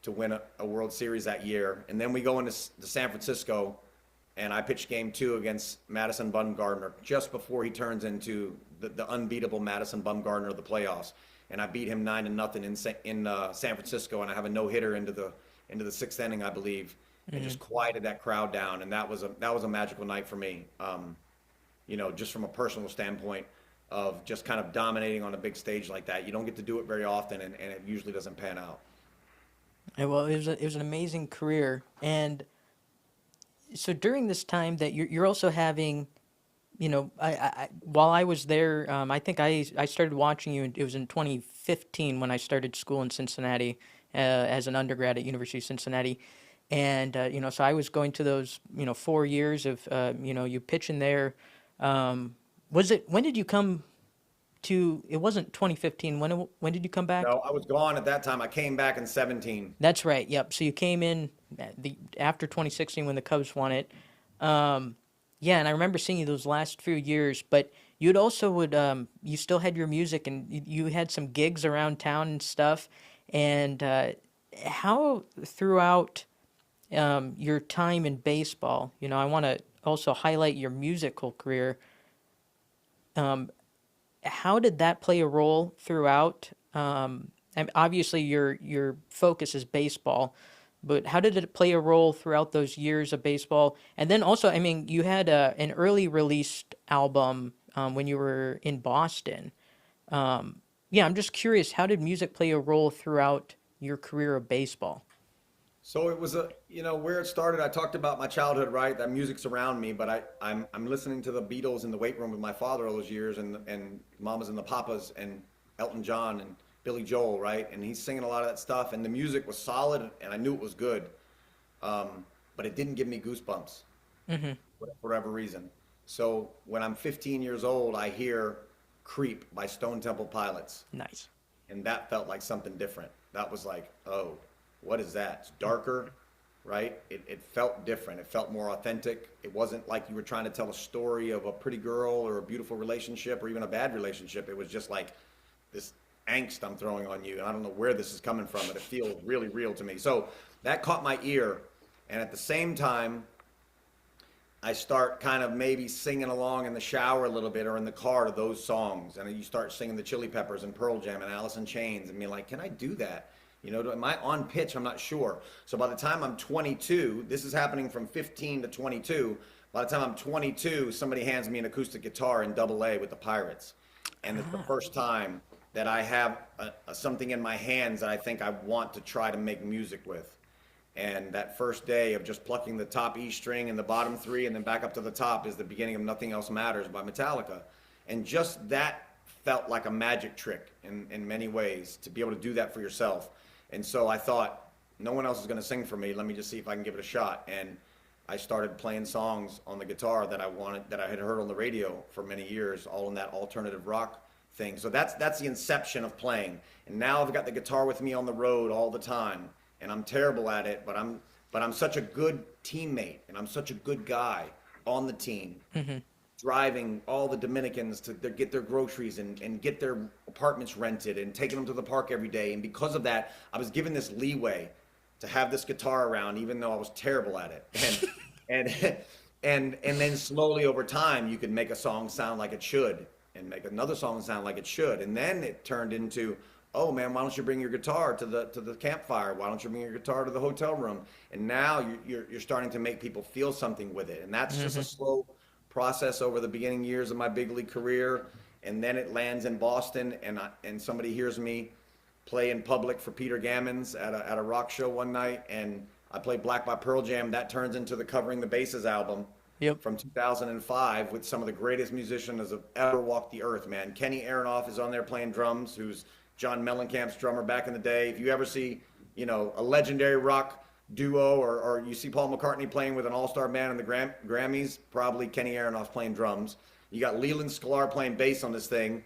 to win a World Series that year. And then we go into San Francisco, and I pitched game 2 against Madison Bumgarner just before he turns into the unbeatable Madison Bumgarner of the playoffs. And I beat him 9-0 in San Francisco, and I have a no-hitter into the 6th inning, I believe, and just quieted that crowd down. And that was a magical night for me, just from a personal standpoint of just kind of dominating on a big stage like that. You don't get to do it very often, and it usually doesn't pan out. Yeah, well, it was an amazing career. And so during this time that you're also having, I while I was there, I think I started watching you. It was in 2015 when I started school in Cincinnati as an undergrad at University of Cincinnati, and so I was going to those 4 years of you pitching there. When did you come to? It wasn't 2015. When did you come back? No, I was gone at that time. I came back in 17. That's right. Yep. So you came in after 2016 when the Cubs won it. Yeah, and I remember seeing you those last few years. But you'd also you still had your music, and you had some gigs around town and stuff. And how throughout your time in baseball, I want to also highlight your musical career. How did that play a role throughout? And obviously, your focus is baseball, but how did it play a role throughout those years of baseball? And then also, I mean, you had an early released album when you were in Boston. Yeah, I'm just curious, how did music play a role throughout your career of baseball? So it was where it started. I talked about my childhood, right? That music's around me, but I'm listening to the Beatles in the weight room with my father all those years, and Mamas and the Papas and Elton John and Billy Joel, right? And he's singing a lot of that stuff, and the music was solid, and I knew it was good, but it didn't give me goosebumps for whatever reason. So when I'm 15 years old, I hear "Creep" by Stone Temple Pilots, Nice. and that felt like something different. That was like, oh, what is that? It's darker, right? It felt different. It felt more authentic. It wasn't like you were trying to tell a story of a pretty girl or a beautiful relationship or even a bad relationship. It was just like this angst I'm throwing on you, and I don't know where this is coming from, but it feels really real to me. So that caught my ear, and at the same time, I start kind of maybe singing along in the shower a little bit or in the car to those songs, and you start singing the Chili Peppers and Pearl Jam and Alice in Chains, and being like, can I do that? Am I on pitch? I'm not sure. So by the time I'm 22, this is happening from 15 to 22. By the time I'm 22, somebody hands me an acoustic guitar in AA with the Pirates, and it's the first time that I have something in my hands that I think I want to try to make music with. And that first day of just plucking the top E string and the bottom 3 and then back up to the top is the beginning of Nothing Else Matters by Metallica. And just that felt like a magic trick in many ways, to be able to do that for yourself. And so I thought, no one else is going to sing for me. Let me just see if I can give it a shot. And I started playing songs on the guitar that I had heard on the radio for many years, all in that alternative rock thing. So that's the inception of playing. And now I've got the guitar with me on the road all the time, and I'm terrible at it, but I'm such a good teammate, and I'm such a good guy on the team, driving all the Dominicans to get their groceries and get their apartments rented and taking them to the park every day. And because of that, I was given this leeway to have this guitar around, even though I was terrible at it. And then slowly over time, you could make a song sound like it should, and make another song sound like it should. And then it turned into, oh man, why don't you bring your guitar to the campfire? Why don't you bring your guitar to the hotel room? And now you're starting to make people feel something with it. And that's just a slow process over the beginning years of my big league career. And then it lands in Boston, and somebody hears me play in public for Peter Gammons at a rock show one night, and I play Black by Pearl Jam. That turns into the Covering the Bases album. Yep. From 2005 with some of the greatest musicians that have ever walked the earth, man. Kenny Aronoff is on there playing drums, who's John Mellencamp's drummer back in the day. If you ever see a legendary rock duo, or you see Paul McCartney playing with an all-star band in the Grammys, probably Kenny Aronoff's playing drums. You got Leland Sklar playing bass on this thing.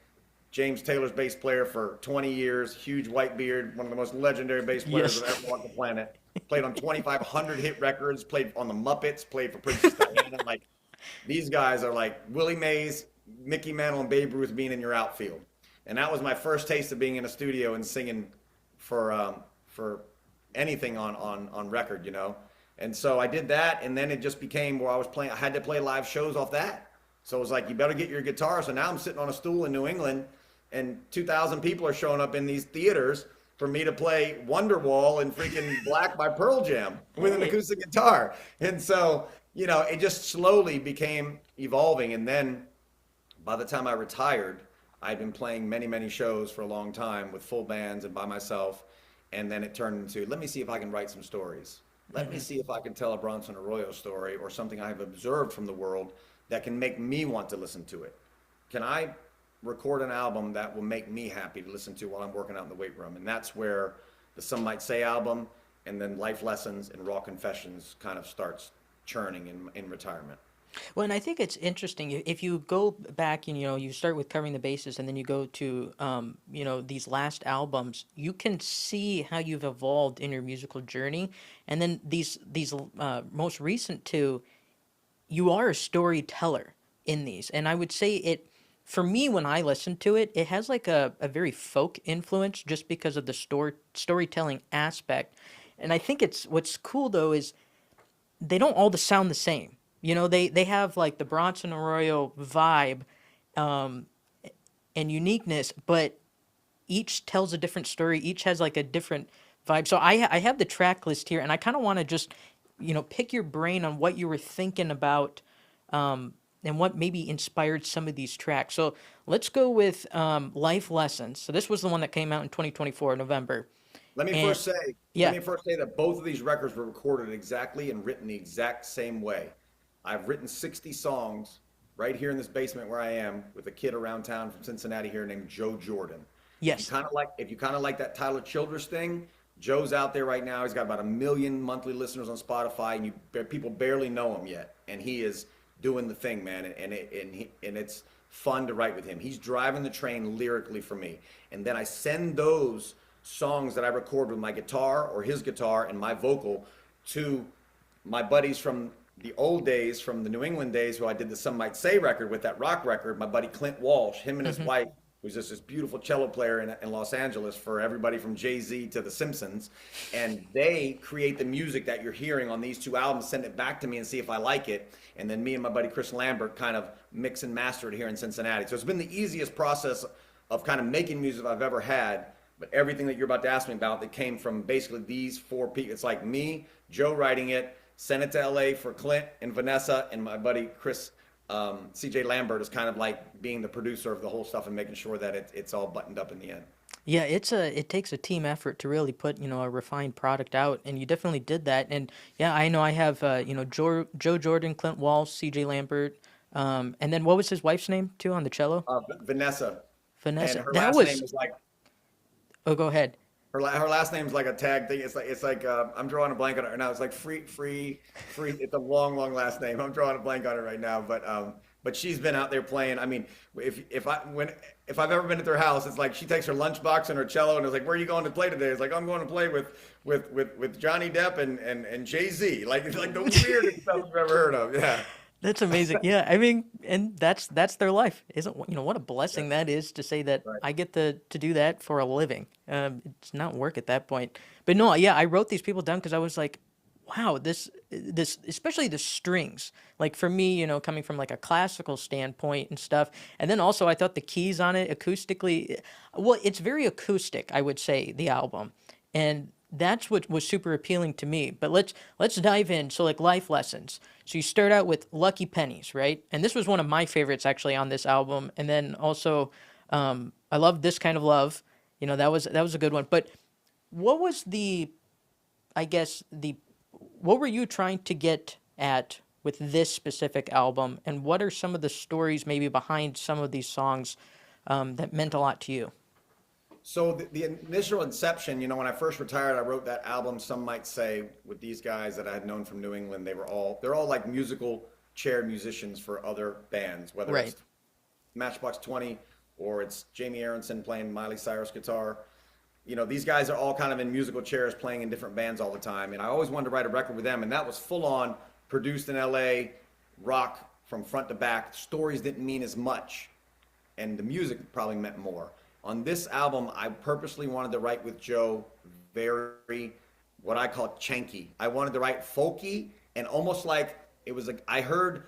James Taylor's bass player for 20 years, huge white beard, one of the most legendary bass players that ever walked the planet. Played on 2,500 hit records, played on the Muppets, played for Princess Diana. Like, these guys are like Willie Mays, Mickey Mantle, and Babe Ruth being in your outfield. And that was my first taste of being in a studio and singing for anything on record, And so I did that, and then it just became where I had to play live shows off that. So it was like, you better get your guitar. So now I'm sitting on a stool in New England, and 2,000 people are showing up in these theaters for me to play Wonderwall and freaking Black by Pearl Jam with an acoustic guitar. And so, it just slowly became evolving. And then by the time I retired, I'd been playing many, many shows for a long time with full bands and by myself. And then it turned into, let me see if I can write some stories. Let me see if I can tell a Bronson Arroyo story or something I've observed from the world that can make me want to listen to it. Can I record an album that will make me happy to listen to while I'm working out in the weight room? And that's where the Some Might Say album and then Life Lessons and Raw Confessions kind of starts churning in retirement. Well, and I think it's interesting if you go back and you start with Covering the Bases, and then you go to these last albums, you can see how you've evolved in your musical journey, and then these most recent two, you are a storyteller in these, and I would say it. For me, when I listen to it, it has like a very folk influence just because of the storytelling aspect, and I think what's cool though is they don't all sound the same. They have like the Bronson Arroyo vibe and uniqueness, but each tells a different story. Each has like a different vibe. So I have the track list here, and I kind of want to just, pick your brain on what you were thinking about and what maybe inspired some of these tracks. So let's go with Life Lessons. So this was the one that came out in 2024, November. Let me first say that both of these records were recorded exactly and written the exact same way. I've written 60 songs right here in this basement where I am with a kid around town from Cincinnati here named Joe Jordan. Yes. If you kind of like that Tyler Childers thing, Joe's out there right now. He's got about 1 million monthly listeners on Spotify, and people barely know him yet. And he is doing the thing, man. And it's fun to write with him. He's driving the train lyrically for me. And then I send those songs that I record with my guitar or his guitar and my vocal to my buddies from the old days, from the New England days, who I did the Some Might Say record with, that rock record. My buddy Clint Walsh, him and his wife, who's just this beautiful cello player in Los Angeles for everybody from Jay-Z to The Simpsons. And they create the music that you're hearing on these two albums, send it back to me and see if I like it. And then me and my buddy Chris Lambert kind of mix and master it here in Cincinnati. So it's been the easiest process of kind of making music I've ever had. But everything that you're about to ask me about, that came from basically these four people. It's like me, Joe writing it, sent it to LA for Clint and Vanessa, and my buddy Chris, CJ Lambert, is kind of like being the producer of the whole stuff and making sure that it's all buttoned up in the end. Yeah, it takes a team effort to really put a refined product out, and you definitely did that. And yeah, I know I have Joe Jordan, Clint Walsh, CJ Lambert, and then what was his wife's name too on the cello? Vanessa. And her last name is like. Oh, go ahead. Her last name's like a tag thing. It's like I'm drawing a blank on it right now. It's like free. It's a long last name. I'm drawing a blank on it right now. But she's been out there playing. I mean, if I've ever been at their house, it's like she takes her lunchbox and her cello and it's like, where are you going to play today? It's like, I'm going to play with Johnny Depp and Jay-Z. Like, it's like the weirdest stuff I've ever heard of. Yeah. That's amazing. Yeah, I mean, and that's their life. What a blessing that is to say that I get to do that for a living. It's not work at that point. But no, yeah, I wrote these people down because I was like, wow, this especially the strings. Like for me, coming from like a classical standpoint and stuff. And then also I thought the keys on it acoustically, well, it's very acoustic, I would say, the album. And that's what was super appealing to me. But let's dive in. So like Life Lessons. So you start out with Lucky Pennies, right? And this was one of my favorites actually on this album. And then also I love This Kind of Love. That was a good one. But what was what were you trying to get at with this specific album? And what are some of the stories maybe behind some of these songs that meant a lot to you? So the initial inception, you know, when I first retired, I wrote that album. Some might say with these guys that I had known from New England, they're all like musical chair musicians for other bands, whether Right. it's Matchbox 20 or it's Jamie Aronson playing Miley Cyrus guitar. You know, these guys are all kind of in musical chairs playing in different bands all the time. And I always wanted to write a record with them. And that was full on produced in LA, rock from front to back. Stories didn't mean as much. And the music probably meant more. On this album, I purposely wanted to write with Joe very, what I call chanky. I wanted to write folky and almost like it was like I heard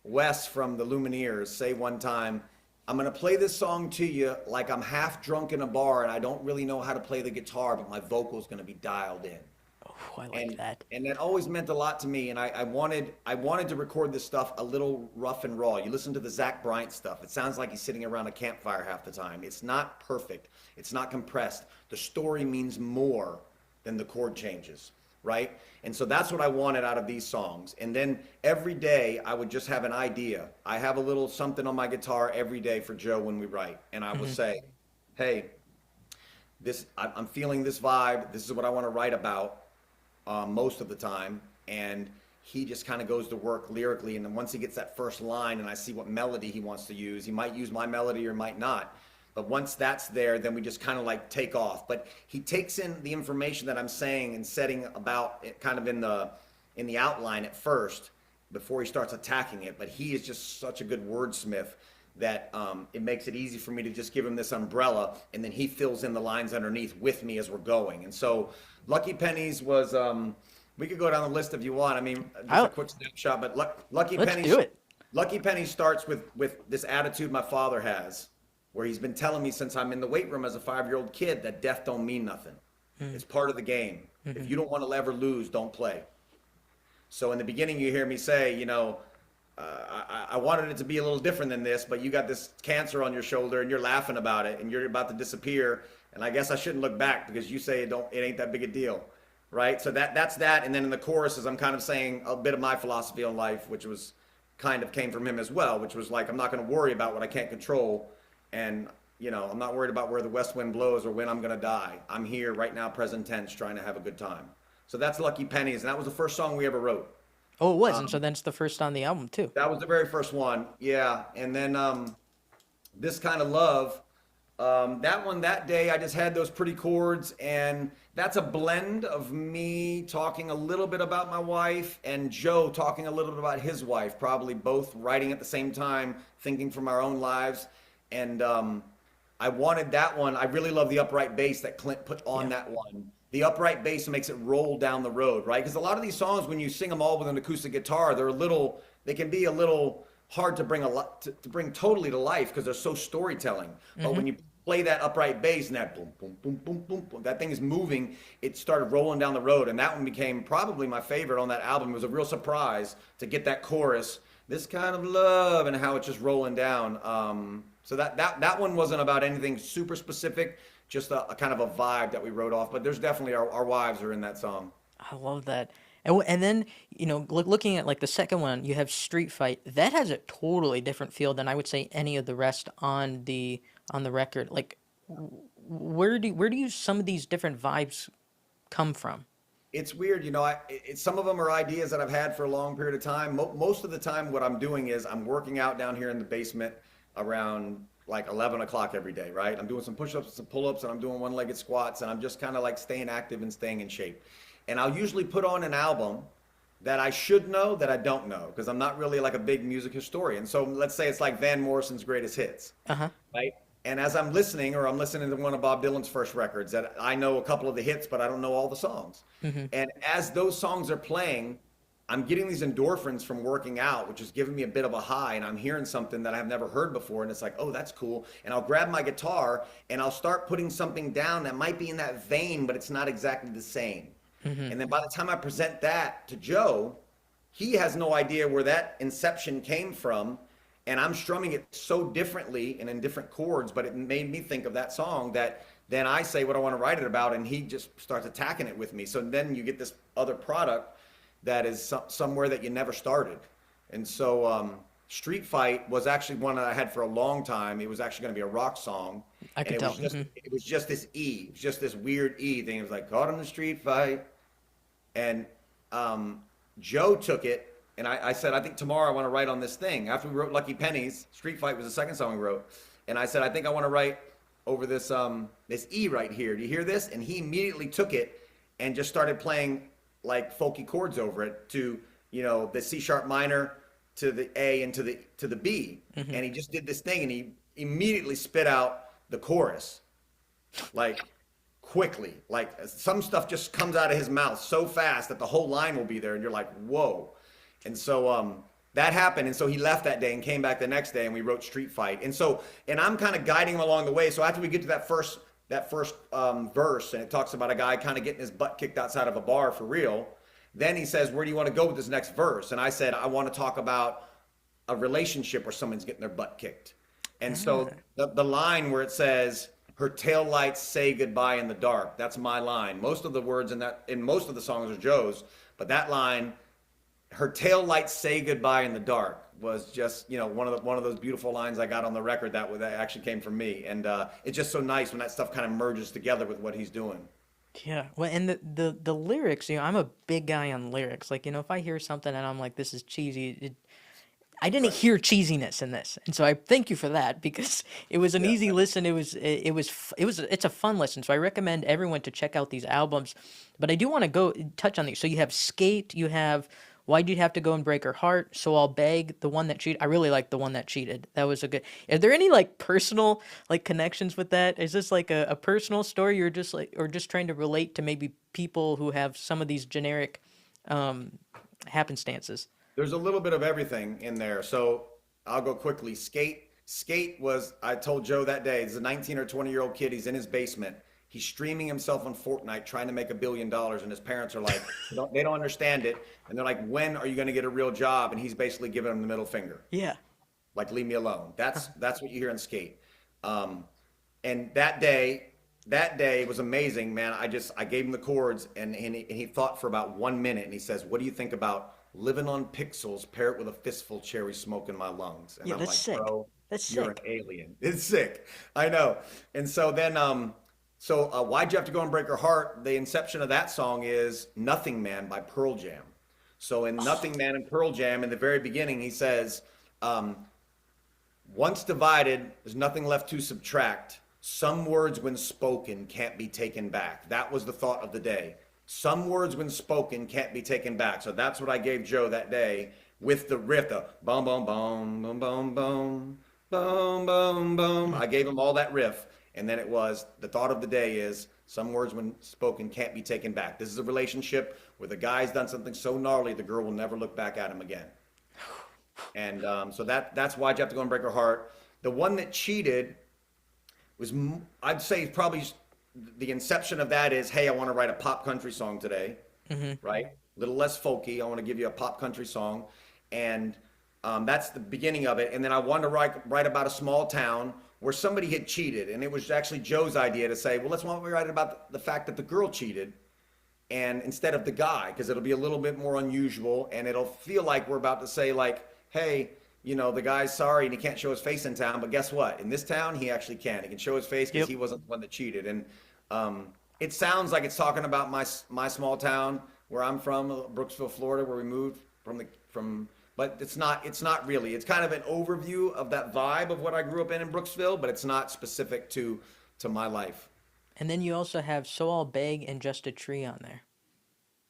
Wes from the Lumineers say one time, I'm gonna play this song to you like I'm half drunk in a bar and I don't really know how to play the guitar, but my vocal's gonna be dialed in. Oh, I like that. And that always meant a lot to me. And I wanted to record this stuff a little rough and raw. You listen to the Zach Bryant stuff. It sounds like he's sitting around a campfire half the time. It's not perfect. It's not compressed. The story means more than the chord changes, right? And so that's what I wanted out of these songs. And then every day I would just have an idea. I have a little something on my guitar every day for Joe when we write. And I will say, hey, I'm feeling this vibe. This is what I want to write about. Most of the time, and he just kind of goes to work lyrically, and then once he gets that first line and I see what melody he wants to use, he might use my melody or might not, but once that's there, then we just kind of like take off. But he takes in the information that I'm saying and setting about it kind of in the outline at first before he starts attacking it, but he is just such a good wordsmith that it makes it easy for me to just give him this umbrella, and then he fills in the lines underneath with me as we're going. And so Lucky Pennies was, we could go down the list if you want. I mean, just a quick snapshot, but Lucky Pennies. Let's do it. Lucky Pennies starts with this attitude my father has, where he's been telling me since I'm in the weight room as a 5-year-old kid that death don't mean nothing. It's part of the game. If you don't want to ever lose, don't play. So in the beginning, you hear me say, you know, I wanted it to be a little different than this, but you got this cancer on your shoulder and you're laughing about it and you're about to disappear. And I guess I shouldn't look back because you say it ain't that big a deal, right? So that's that. And then in the choruses, I'm kind of saying a bit of my philosophy on life, which was kind of came from him as well, which was like, I'm not going to worry about what I can't control. And, you know, I'm not worried about where the west wind blows or when I'm going to die. I'm here right now, present tense, trying to have a good time. So that's Lucky Pennies. And that was the first song we ever wrote. Oh, it was. And so then it's the first on the album, too. That was the very first one. Yeah. And then This Kind of Love. That one, that day, I just had those pretty chords, and that's a blend of me talking a little bit about my wife and Joe talking a little bit about his wife, probably both writing at the same time, thinking from our own lives. And I wanted that one. I really love the upright bass that Clint put on that one. The upright bass makes it roll down the road, right? Because a lot of these songs, when you sing them all with an acoustic guitar, they can be a little hard to bring to bring totally to life because they're so storytelling. But when you play that upright bass and that boom, boom, boom, boom, boom, boom, that thing is moving, it started rolling down the road. And that one became probably my favorite on that album. It was a real surprise to get that chorus, This Kind of Love, and how it's just rolling down. So that one wasn't about anything super specific, just a kind of a vibe that we wrote off. But there's definitely our wives are in that song. I love that. And then, you know, looking at like the second one, you have Street Fight. That has a totally different feel than I would say any of the rest on the record. Like, where do some of these different vibes come from? It's weird, you know. Some of them are ideas that I've had for a long period of time. Most of the time, what I'm doing is I'm working out down here in the basement around like 11 o'clock every day, right? I'm doing some push-ups and some pull-ups, and I'm doing one-legged squats, and I'm just kind of like staying active and staying in shape. And I'll usually put on an album that I should know that I don't know, because I'm not really like a big music historian. So let's say it's like Van Morrison's greatest hits, right? And as I'm listening, or I'm listening to one of Bob Dylan's first records, that I know a couple of the hits, but I don't know all the songs. And as those songs are playing, I'm getting these endorphins from working out, which is giving me a bit of a high, and I'm hearing something that I've never heard before, and it's like, oh, that's cool. And I'll grab my guitar, and I'll start putting something down that might be in that vein, but it's not exactly the same. And then by the time I present that to Joe, he has no idea where that inception came from, and I'm strumming it so differently and in different chords, but it made me think of that song that then I say what I want to write it about, and he just starts attacking it with me. So then you get this other product that is somewhere that you never started. And so Street Fight was actually one that I had for a long time. It was actually going to be a rock song, I and could tell. it was just this E, it was just this weird E thing. It was like caught in the street fight, and Joe took it, and I said, I think tomorrow I want to write on this thing. After we wrote Lucky Pennies, Street Fight was the second song we wrote, and I said, I think I want to write over this this E right here. Do you hear this? And he immediately took it and just started playing like folky chords over it to, you know, the C sharp minor to the A and to the B. And he just did this thing, and he immediately spit out the chorus, like quickly. Like some stuff just comes out of his mouth so fast that the whole line will be there, and you're like, whoa. And so that happened, and so he left that day and came back the next day, and we wrote Street Fight. And I'm kind of guiding him along the way. So after we get to that first verse, and it talks about a guy kind of getting his butt kicked outside of a bar for real, then he says, where do you want to go with this next verse? And I said, I want to talk about a relationship where someone's getting their butt kicked. And so the line where it says, her taillights say goodbye in the dark, that's my line. Most of the words in most of the songs are Joe's, but that line, her taillights say goodbye in the dark, was just, you know, one of those beautiful lines I got on the record that actually came from me. And it's just so nice when that stuff kind of merges together with what he's doing. Yeah, well, and the lyrics, you know, I'm a big guy on lyrics. Like, you know, if I hear something and I'm like, this is cheesy, I didn't hear cheesiness in this, and so I thank you for that, because it was an easy listen. It's a fun listen. So I recommend everyone to check out these albums. But I do want to go touch on these. So you have Skate, you have Why'd You Have to Go and Break Her Heart, So I'll Beg, The One That Cheated. I really like The One That Cheated. That was a good. Are there any like personal like connections with that? Is this like a personal story you're just like, or just trying to relate to maybe people who have some of these generic happenstances? There's a little bit of everything in there. So I'll go quickly. Skate was, I told Joe that day, he's a 19 or 20-year-old kid. He's in his basement. He's streaming himself on Fortnite, trying to make $1 billion. And his parents are like, they don't understand it. And they're like, when are you going to get a real job? And he's basically giving them the middle finger. Yeah. Like, leave me alone. That's what you hear in Skate. And that day was amazing, man. I gave him the chords, and he thought for about 1 minute, and he says, what do you think about living on pixels, pair it with a fistful cherry smoke in my lungs? And Yeah, I'm that's like, sick. bro, That's you're sick. an alien. It's sick. I know. And so then, Why'd You Have to Go and Break Her Heart? The inception of that song is Nothing Man by Pearl Jam. So in Nothing Man and Pearl Jam, in the very beginning, he says, once divided, there's nothing left to subtract. Some words when spoken can't be taken back. That was the thought of the day. Some words when spoken can't be taken back. So that's what I gave Joe that day with the riff, the boom, boom, boom, boom, boom, boom, boom, boom, boom. I gave him all that riff. And then it was, the thought of the day is, some words when spoken can't be taken back. This is a relationship where the guy's done something so gnarly, the girl will never look back at him again. And so that's Why'd You Have to Go and Break Her Heart. The One That Cheated was, I'd say probably the inception of that is, hey, I want to write a pop country song today, right? A little less folky. I want to give you a pop country song. And that's the beginning of it. And then I wanted to write about a small town where somebody had cheated. And it was actually Joe's idea to say, well, let's write about the fact that the girl cheated, and instead of the guy, because it'll be a little bit more unusual, and it'll feel like we're about to say, like, hey, you know, the guy's sorry and he can't show his face in town, but guess what? In this town, he actually can. He can show his face because he wasn't the one that cheated. And it sounds like it's talking about my small town where I'm from, Brooksville, Florida, where we moved from. But it's not really. It's kind of an overview of that vibe of what I grew up in Brooksville, but it's not specific to my life. And then you also have So I'll Beg and Just a Tree on there.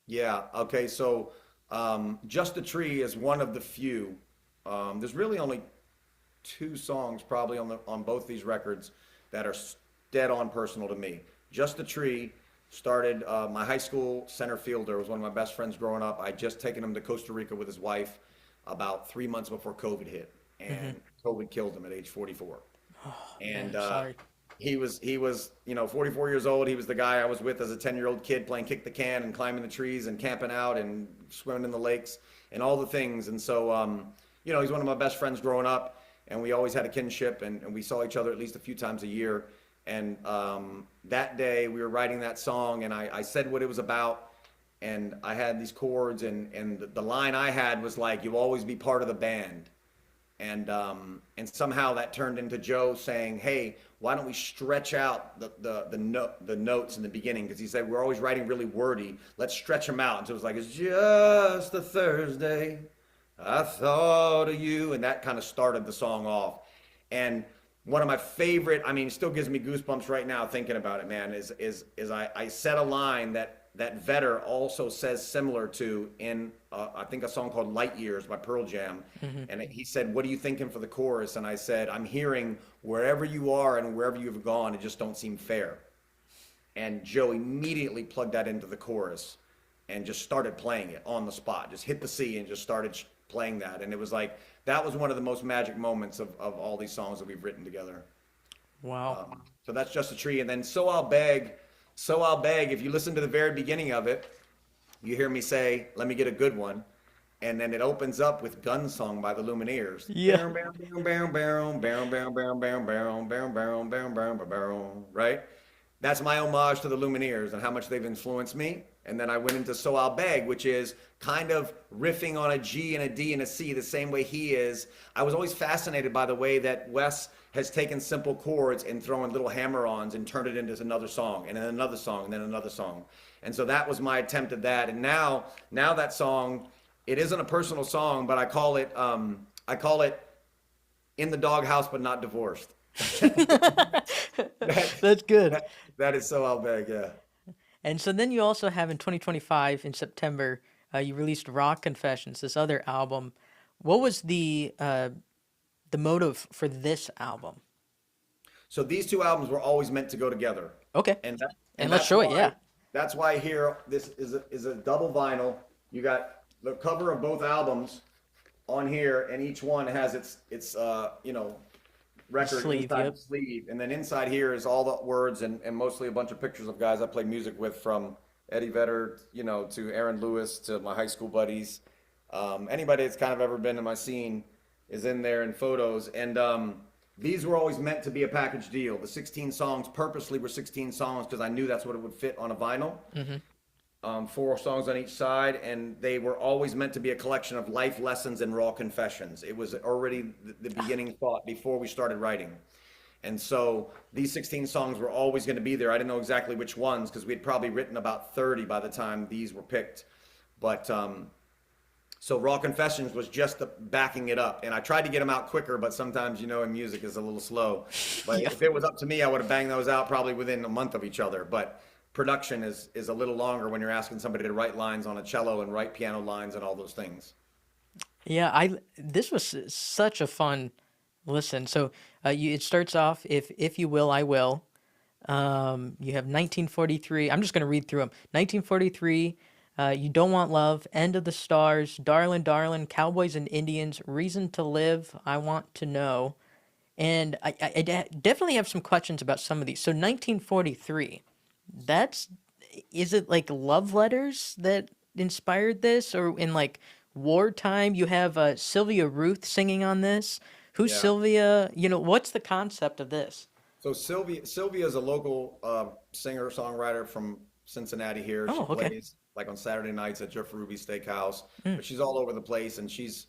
Yeah. Okay. So Just a Tree is one of the few. There's really only 2 songs probably on both these records that are dead on personal to me. Just a Tree started, my high school center fielder was one of my best friends growing up. I'd just taken him to Costa Rica with his wife about 3 months before COVID hit, and COVID killed him at age 44. And sorry. he was, you know, 44 years old. He was the guy I was with as a 10-year-old kid, playing kick the can and climbing the trees and camping out and swimming in the lakes and all the things. And so, you know, he's one of my best friends growing up, and we always had a kinship, and we saw each other at least a few times a year. And that day we were writing that song, and I said what it was about, and I had these chords, and the line I had was like, you'll always be part of the band. And somehow that turned into Joe saying, "Hey, why don't we stretch out the notes in the beginning?" Because he said we're always writing really wordy. Let's stretch them out. And so it was like, "It's just a Thursday, I thought of you," and that kind of started the song off. And one of my favorite, I mean, it still gives me goosebumps right now thinking about it, man, is I said a line that Vedder also says similar to in I think a song called Light Years by Pearl Jam. And he said, "What are you thinking for the chorus?" And I said, "I'm hearing wherever you are and wherever you've gone, it just don't seem fair." And Joe immediately plugged that into the chorus and just started playing it on the spot, just hit the C and just started playing that. And it was like, that was one of the most magic moments of all these songs that we've written together. Wow. So that's Just a Tree. And then So I'll Beg, if you listen to the very beginning of it, you hear me say, "Let me get a good one." And then it opens up with Gun Song by the Lumineers. Yeah. Right? That's my homage to the Lumineers and how much they've influenced me. And then I went into So I'll Beg, which is kind of riffing on a G and a D and a C the same way he is. I was always fascinated by the way that Wes has taken simple chords and thrown little hammer-ons and turned it into another song and then another song and then another song. And so that was my attempt at that. And now that song, it isn't a personal song, but I call it In the Doghouse But Not Divorced. That's good. That is So I'll Beg, yeah. And so then you also have in 2025 in September, you released Rock Confessions, this other album. What was the motive for this album? So these two albums were always meant to go together. Okay. And let's that's show it, why- yeah. That's why here this is a double vinyl. You got the cover of both albums on here, and each one has its record Sleeve, inside yep. the sleeve. And then inside here is all the words and mostly a bunch of pictures of guys I played music with, from Eddie Vedder, to Aaron Lewis, to my high school buddies. Anybody that's kind of ever been in my scene is in there in photos. And these were always meant to be a package deal. The 16 songs purposely were 16 songs because I knew that's what it would fit on a vinyl. 4 songs on each side, and they were always meant to be a collection of life lessons and raw confessions. It was already the beginning thought before we started writing. And so these 16 songs were always going to be there. I didn't know exactly which ones because we'd probably written about 30 by the time these were picked. But so Raw Confessions was just the backing it up. And I tried to get them out quicker, but sometimes, in music is a little slow. But Yeah. if it was up to me, I would have banged those out probably within a month of each other. But production is a little longer when you're asking somebody to write lines on a cello and write piano lines and all those things. Yeah, this was such a fun listen. So it starts off, if you will, I will. You have 1943. I'm just going to read through them. 1943, You Don't Want Love, End of the Stars, Darlin', Darlin', Cowboys and Indians, Reason to Live, I Want to Know. And I definitely have some questions about some of these. So 1943, is it like love letters that inspired this? Or in like wartime, you have Sylvia Ruth singing on this. Who's Yeah. Sylvia? What's the concept of this? So Sylvia is a local singer-songwriter from Cincinnati here. She Oh, okay. plays like on Saturday nights at Jeff Ruby's Steakhouse, but she's all over the place. And she's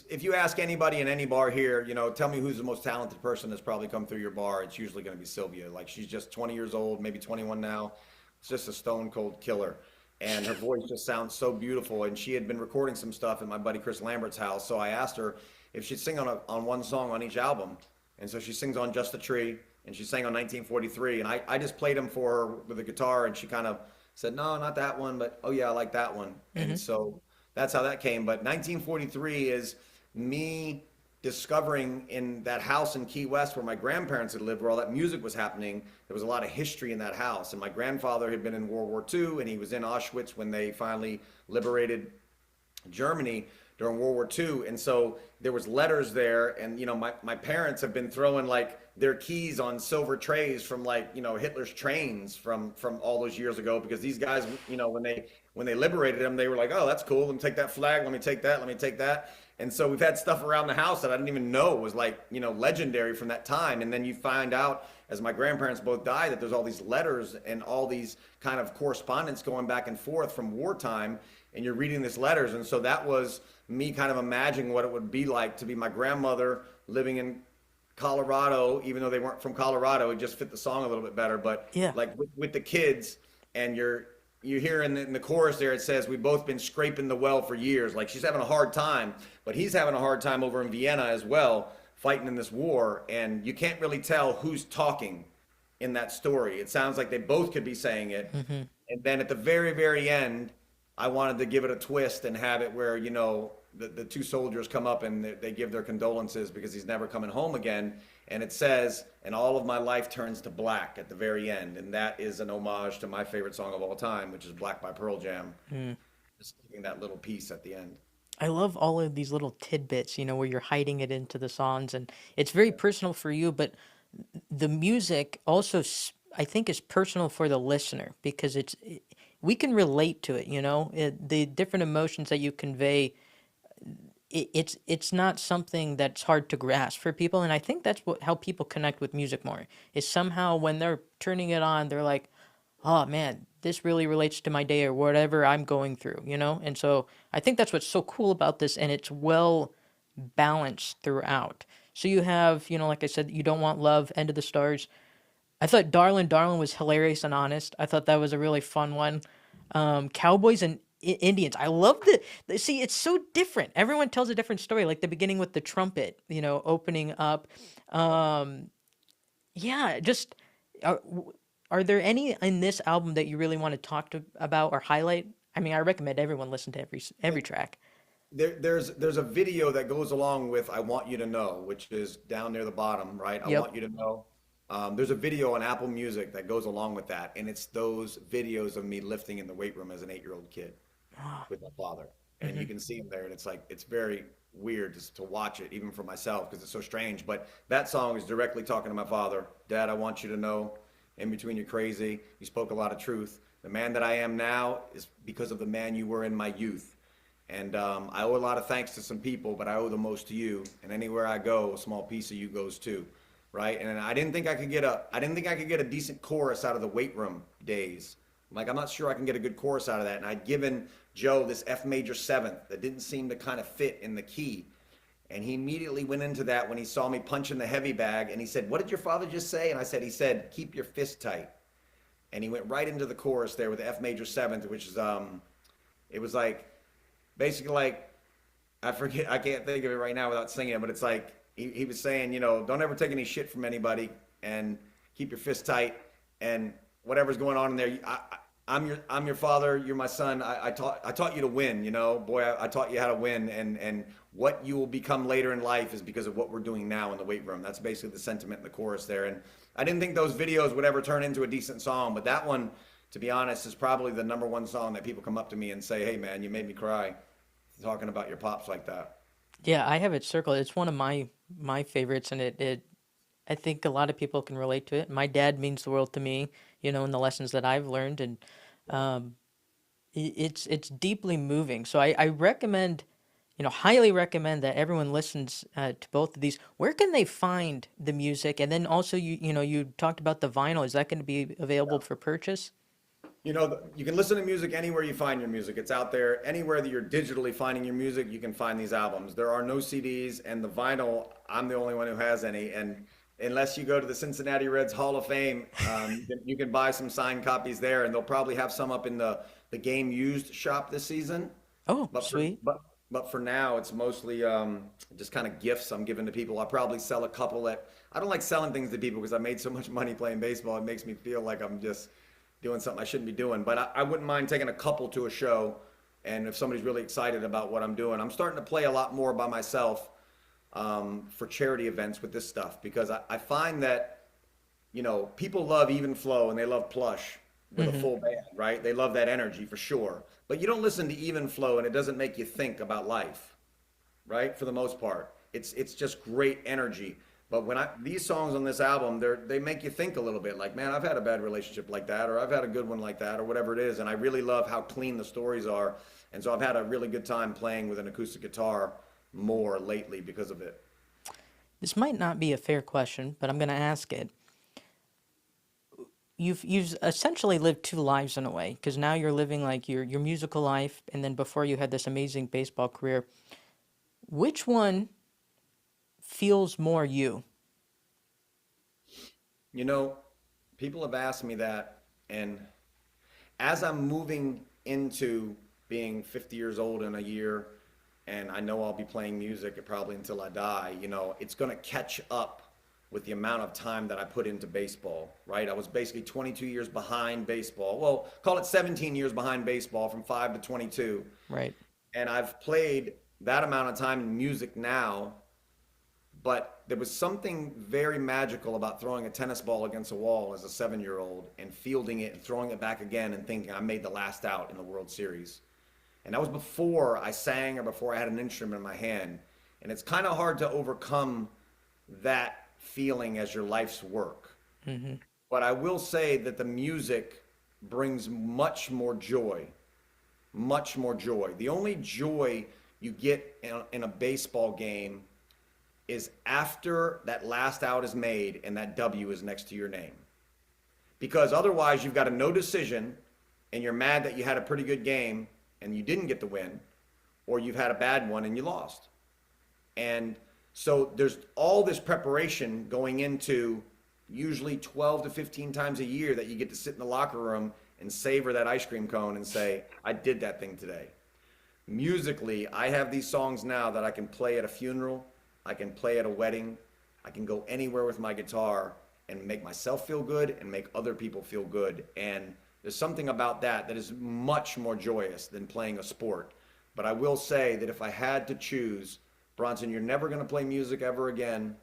if you ask anybody in any bar here, tell me who's the most talented person that's probably come through your bar, it's usually going to be Sylvia. Like, she's just 20 years old, maybe 21 now. It's just a stone cold killer. And her voice just sounds so beautiful. And she had been recording some stuff at my buddy Chris Lambert's house. So I asked her if she'd sing on one song on each album. And so she sings on Just a Tree, and she sang on 1943. And I just played them for her with a guitar, and she kind of said, "No, not that one, but oh yeah, I like that one." And so that's how that came. But 1943 is me discovering in that house in Key West where my grandparents had lived, where all that music was happening. There was a lot of history in that house. And my grandfather had been in World War II, and he was in Auschwitz when they finally liberated Germany during World War II. And so there was letters there. And, my parents have been throwing like their keys on silver trays from like, Hitler's trains from all those years ago, because these guys, when they liberated them, they were like, "Oh, that's cool. Let me take that flag. Let me take that. Let me take that." And so we've had stuff around the house that I didn't even know was like, legendary from that time. And then you find out, as my grandparents both died, that there's all these letters and all these kind of correspondence going back and forth from wartime. And you're reading these letters. And so that was me kind of imagining what it would be like to be my grandmother living in Colorado, even though they weren't from Colorado. It just fit the song a little bit better. But Yeah. like with the kids, and you hear in the chorus there, it says we've both been scraping the well for years. Like she's having a hard time, but he's having a hard time over in Vienna as well, fighting in this war. And you can't really tell who's talking in that story. It sounds like they both could be saying it. Hmm. And then at the very, very end, I wanted to give it a twist and have it where, the two soldiers come up and they give their condolences because he's never coming home again. And it says, and all of my life turns to black at the very end. And that is an homage to my favorite song of all time, which is Black by Pearl Jam. Just giving that little piece at the end. I love all of these little tidbits, where you're hiding it into the songs, and it's very personal for you, but the music also, I think, is personal for the listener because we can relate to it, the different emotions that you convey. It's not something that's hard to grasp for people, and I think that's how people connect with music more. Is somehow when they're turning it on, they're like, "Oh man, this really relates to my day or whatever I'm going through," And so I think that's what's so cool about this, and it's well balanced throughout. So you have, like I said, You Don't Want Love, End of the Stars. I thought Darlin' Darlin' was hilarious and honest. I thought that was a really fun one. Cowboys and Indians. I love see, it's so different. Everyone tells a different story, like the beginning with the trumpet, opening up. Um, yeah, just are, are there any in this album that you really want to talk about or highlight? I mean, I recommend everyone listen to every track. There's a video that goes along with I Want You to Know, which is down near the bottom, right? I Yep. Want You to Know. There's a video on Apple Music that goes along with that, and it's those videos of me lifting in the weight room as an 8-year-old kid with my father. And you Hmm. can see him there, and it's like, it's very weird to watch it, even for myself, because it's so strange. But that song is directly talking to my father. Dad, I want you to know, in between you're crazy. You spoke a lot of truth. The man that I am now is because of the man you were in my youth. And I owe a lot of thanks to some people, but I owe the most to you. And anywhere I go, a small piece of you goes too, right? And I didn't think I could get a decent chorus out of the weight room days. I'm not sure I can get a good chorus out of that. And I'd given Joe this F major seventh that didn't seem to kind of fit in the key. And he immediately went into that when he saw me punching the heavy bag. And he said, "What did your father just say?" And he said, "Keep your fist tight." And he went right into the chorus there with the F major seventh, which is, it was like, basically like, I forget, I can't think of it right now without singing it, but it's like he was saying, don't ever take any shit from anybody and keep your fist tight and whatever's going on in there. I'm your father, you're my son. I taught you to win, boy, I taught you how to win, and what you will become later in life is because of what we're doing now in the weight room. That's basically the sentiment in the chorus there. And I didn't think those videos would ever turn into a decent song, but that one, to be honest, is probably the number one song that people come up to me and say, "Hey man, you made me cry talking about your pops like that." Yeah, I have it circled. It's one of my favorites, and it I think a lot of people can relate to it. My dad means the world to me, and the lessons that I've learned, and um, it's deeply moving. So I recommend, highly recommend that everyone listens to both of these. Where can they find the music? And then also, you talked about the vinyl. Is that going to be available for purchase? You can listen to music anywhere you find your music. It's out there. Anywhere that you're digitally finding your music, you can find these albums. There are no CDs, and the vinyl, I'm the only one who has any. And unless you go to the Cincinnati Reds Hall of Fame, you can buy some signed copies there, and they'll probably have some up in the game used shop this season. Oh, But for sweet. but for now, it's mostly just kind of gifts I'm giving to people. I probably sell a couple I don't like selling things to people because I made so much money playing baseball. It makes me feel like I'm just doing something I shouldn't be doing. But I wouldn't mind taking a couple to a show. And if somebody's really excited about what I'm doing, I'm starting to play a lot more by myself for charity events with this stuff because I find that, people love even flow and they love plush with a Hmm. full band, right? They love that energy for sure. But you don't listen to even flow and it doesn't make you think about life, right? For the most part, it's just great energy. But these songs on this album, they make you think a little bit. Like, man, I've had a bad relationship like that, or I've had a good one like that, or whatever it is. And I really love how clean the stories are. And so I've had a really good time playing with an acoustic guitar more lately because of it. This might not be a fair question, but I'm going to ask it. You've essentially lived two lives in a way, because now you're living like your musical life, and then before you had this amazing baseball career. Which one feels more you? You know, people have asked me that, and as I'm moving into being 50 years old in a year, and I know I'll be playing music probably until I die, it's going to catch up with the amount of time that I put into baseball, right? I was basically 22 years behind baseball. Well, call it 17 years behind baseball from 5 to 22. Right. And I've played that amount of time in music now, but there was something very magical about throwing a tennis ball against a wall as a 7-year-old and fielding it and throwing it back again and thinking I made the last out in the World Series. And that was before I sang or before I had an instrument in my hand. And it's kind of hard to overcome that feeling as your life's work. Mm-hmm. But I will say that the music brings much more joy. Much more joy. The only joy you get in a baseball game is after that last out is made and that W is next to your name. Because otherwise you've got a no decision and you're mad that you had a pretty good game and you didn't get the win, or you've had a bad one and you lost. And so there's all this preparation going into usually 12 to 15 times a year that you get to sit in the locker room and savor that ice cream cone and say, I did that thing today. Musically, I have these songs now that I can play at a funeral, I can play at a wedding, I can go anywhere with my guitar and make myself feel good and make other people feel good. And there's something about that is much more joyous than playing a sport. But I will say that if I had to choose, Bronson, you're never going to play music ever again,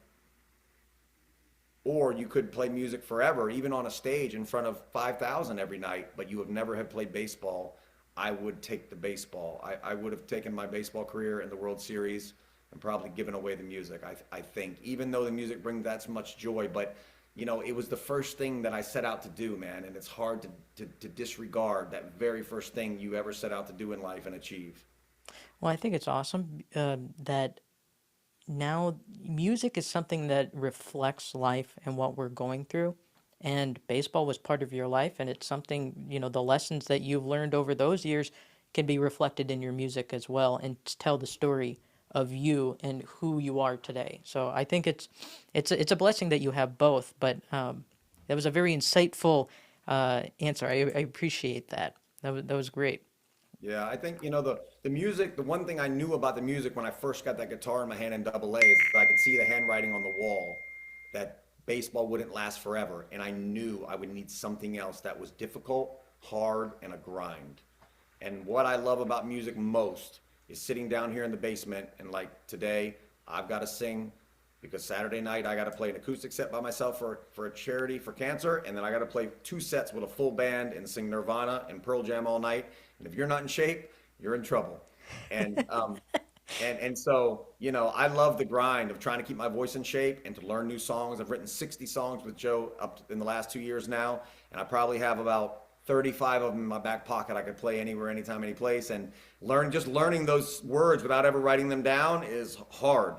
or you could play music forever, even on a stage in front of 5,000 every night, but you have never have played baseball. I would take the baseball. I would have taken my baseball career in the World Series and probably given away the music, I think, even though the music brings that much joy. But, it was the first thing that I set out to do, man, and it's hard to disregard that very first thing you ever set out to do in life and achieve. Well, I think it's awesome that now music is something that reflects life and what we're going through. And baseball was part of your life, and it's something, the lessons that you've learned over those years can be reflected in your music as well and tell the story of you and who you are today. So I think it's a blessing that you have both, but that was a very insightful answer. I appreciate that. That was great. Yeah, I think, the music, the one thing I knew about the music when I first got that guitar in my hand in Double A is that I could see the handwriting on the wall that baseball wouldn't last forever. And I knew I would need something else that was difficult, hard, and a grind. And what I love about music most is sitting down here in the basement and like today, I've got to sing because Saturday night I got to play an acoustic set by myself for a charity for cancer, and then I got to play 2 sets with a full band and sing Nirvana and Pearl Jam all night. And if you're not in shape, you're in trouble. And and so, I love the grind of trying to keep my voice in shape and to learn new songs. I've written 60 songs with Joe up in the last 2 years now, and I probably have about 35 of them in my back pocket. I could play anywhere, anytime, any place, and learning those words without ever writing them down is hard.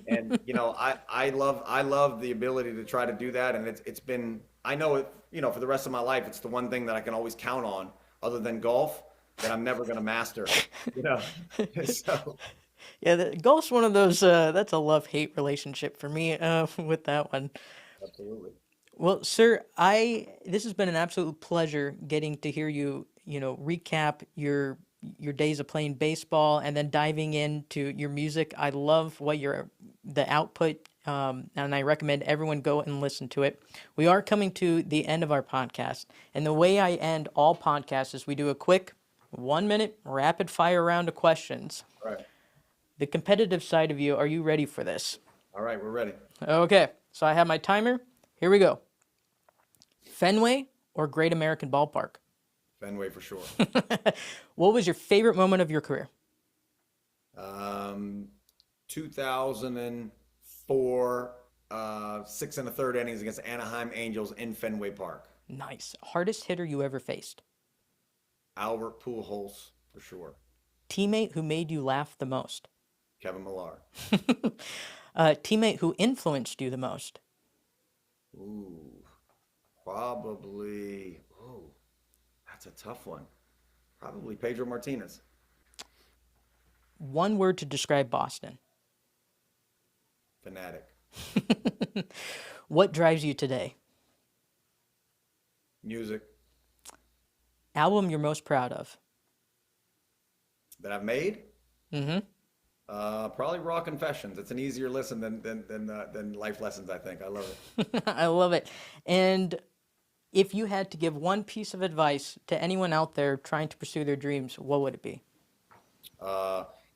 And I love the ability to try to do that, and it's been, I know it, for the rest of my life, it's the one thing that I can always count on, other than golf, that I'm never going to master. So Yeah, golf's one of those, that's a love-hate relationship for me with that one. absolutely. Well, sir, this has been an absolute pleasure getting to hear you, recap your days of playing baseball and then diving into your music. I love the output, and I recommend everyone go and listen to it. We are coming to the end of our podcast, and the way I end all podcasts is we do a quick 1-minute rapid fire round of questions. All right. The competitive side of you, are you ready for this? All right, we're ready. Okay, so I have my timer. Here we go. Fenway or Great American Ballpark? Fenway for sure. What was your favorite moment of your career? 2004, 6 1/3 innings against Anaheim Angels in Fenway Park. Nice. Hardest hitter you ever faced? Albert Pujols for sure. Teammate who made you laugh the most? Kevin Millar. Teammate who influenced you the most? Ooh, probably. Ooh, that's a tough one. Probably Pedro Martinez. One word to describe Boston? fanatic. What drives you today? Music Album you're most proud of? that I've made, Mm-hmm. probably Raw Confessions. It's an easier listen than Life Lessons. I think I love it. I love it. And if you had to give one piece of advice to anyone out there trying to pursue their dreams, what would it be?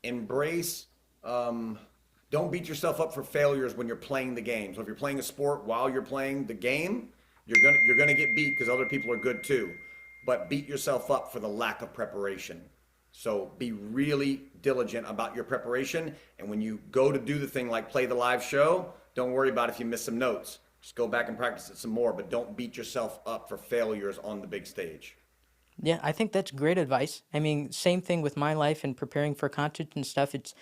Embrace. Don't beat yourself up for failures when you're playing the game. So if you're playing a sport while you're playing the game, you're gonna get beat because other people are good too. But beat yourself up for the lack of preparation. So be really diligent about your preparation. And when you go to do the thing like play the live show, don't worry about if you miss some notes. Just go back and practice it some more, but don't beat yourself up for failures on the big stage. Yeah, I think that's great advice. I mean, same thing with my life and preparing for content and stuff. It's,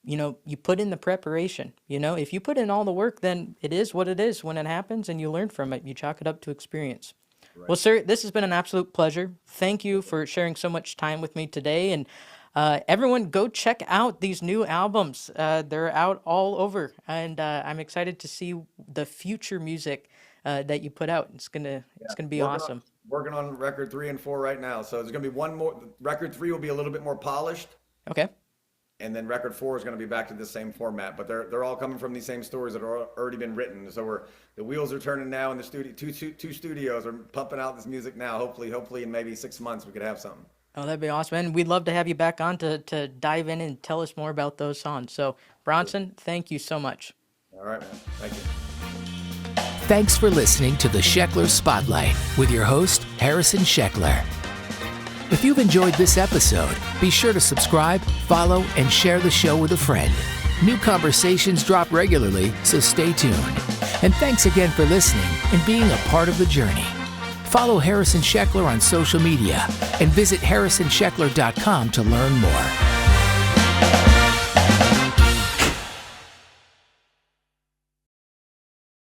you put in the preparation. If you put in all the work, then it is what it is when it happens and you learn from it. You chalk it up to experience. Right. Well, sir, this has been an absolute pleasure. Thank you for sharing so much time with me today. And everyone, go check out these new albums. They're out all over. And I'm excited to see the future music that you put out. It's gonna be awesome. Working on record 3 and 4 right now. So there's gonna be one more. Record 3 will be a little bit more polished. Okay. And then record 4 is going to be back to the same format, but they're all coming from these same stories that are already been written. So the wheels are turning now in the studio. Two studios are pumping out this music now. Hopefully in maybe 6 months we could have something. Oh, that'd be awesome. And we'd love to have you back on to dive in and tell us more about those songs. So Bronson, thank you so much. All right, man. Thank you. Thanks for listening to the Sheckler Spotlight with your host, Harrison Sheckler. If you've enjoyed this episode, be sure to subscribe, follow, and share the show with a friend. New conversations drop regularly, so stay tuned. And thanks again for listening and being a part of the journey. Follow Harrison Sheckler on social media and visit harrisonsheckler.com to learn more.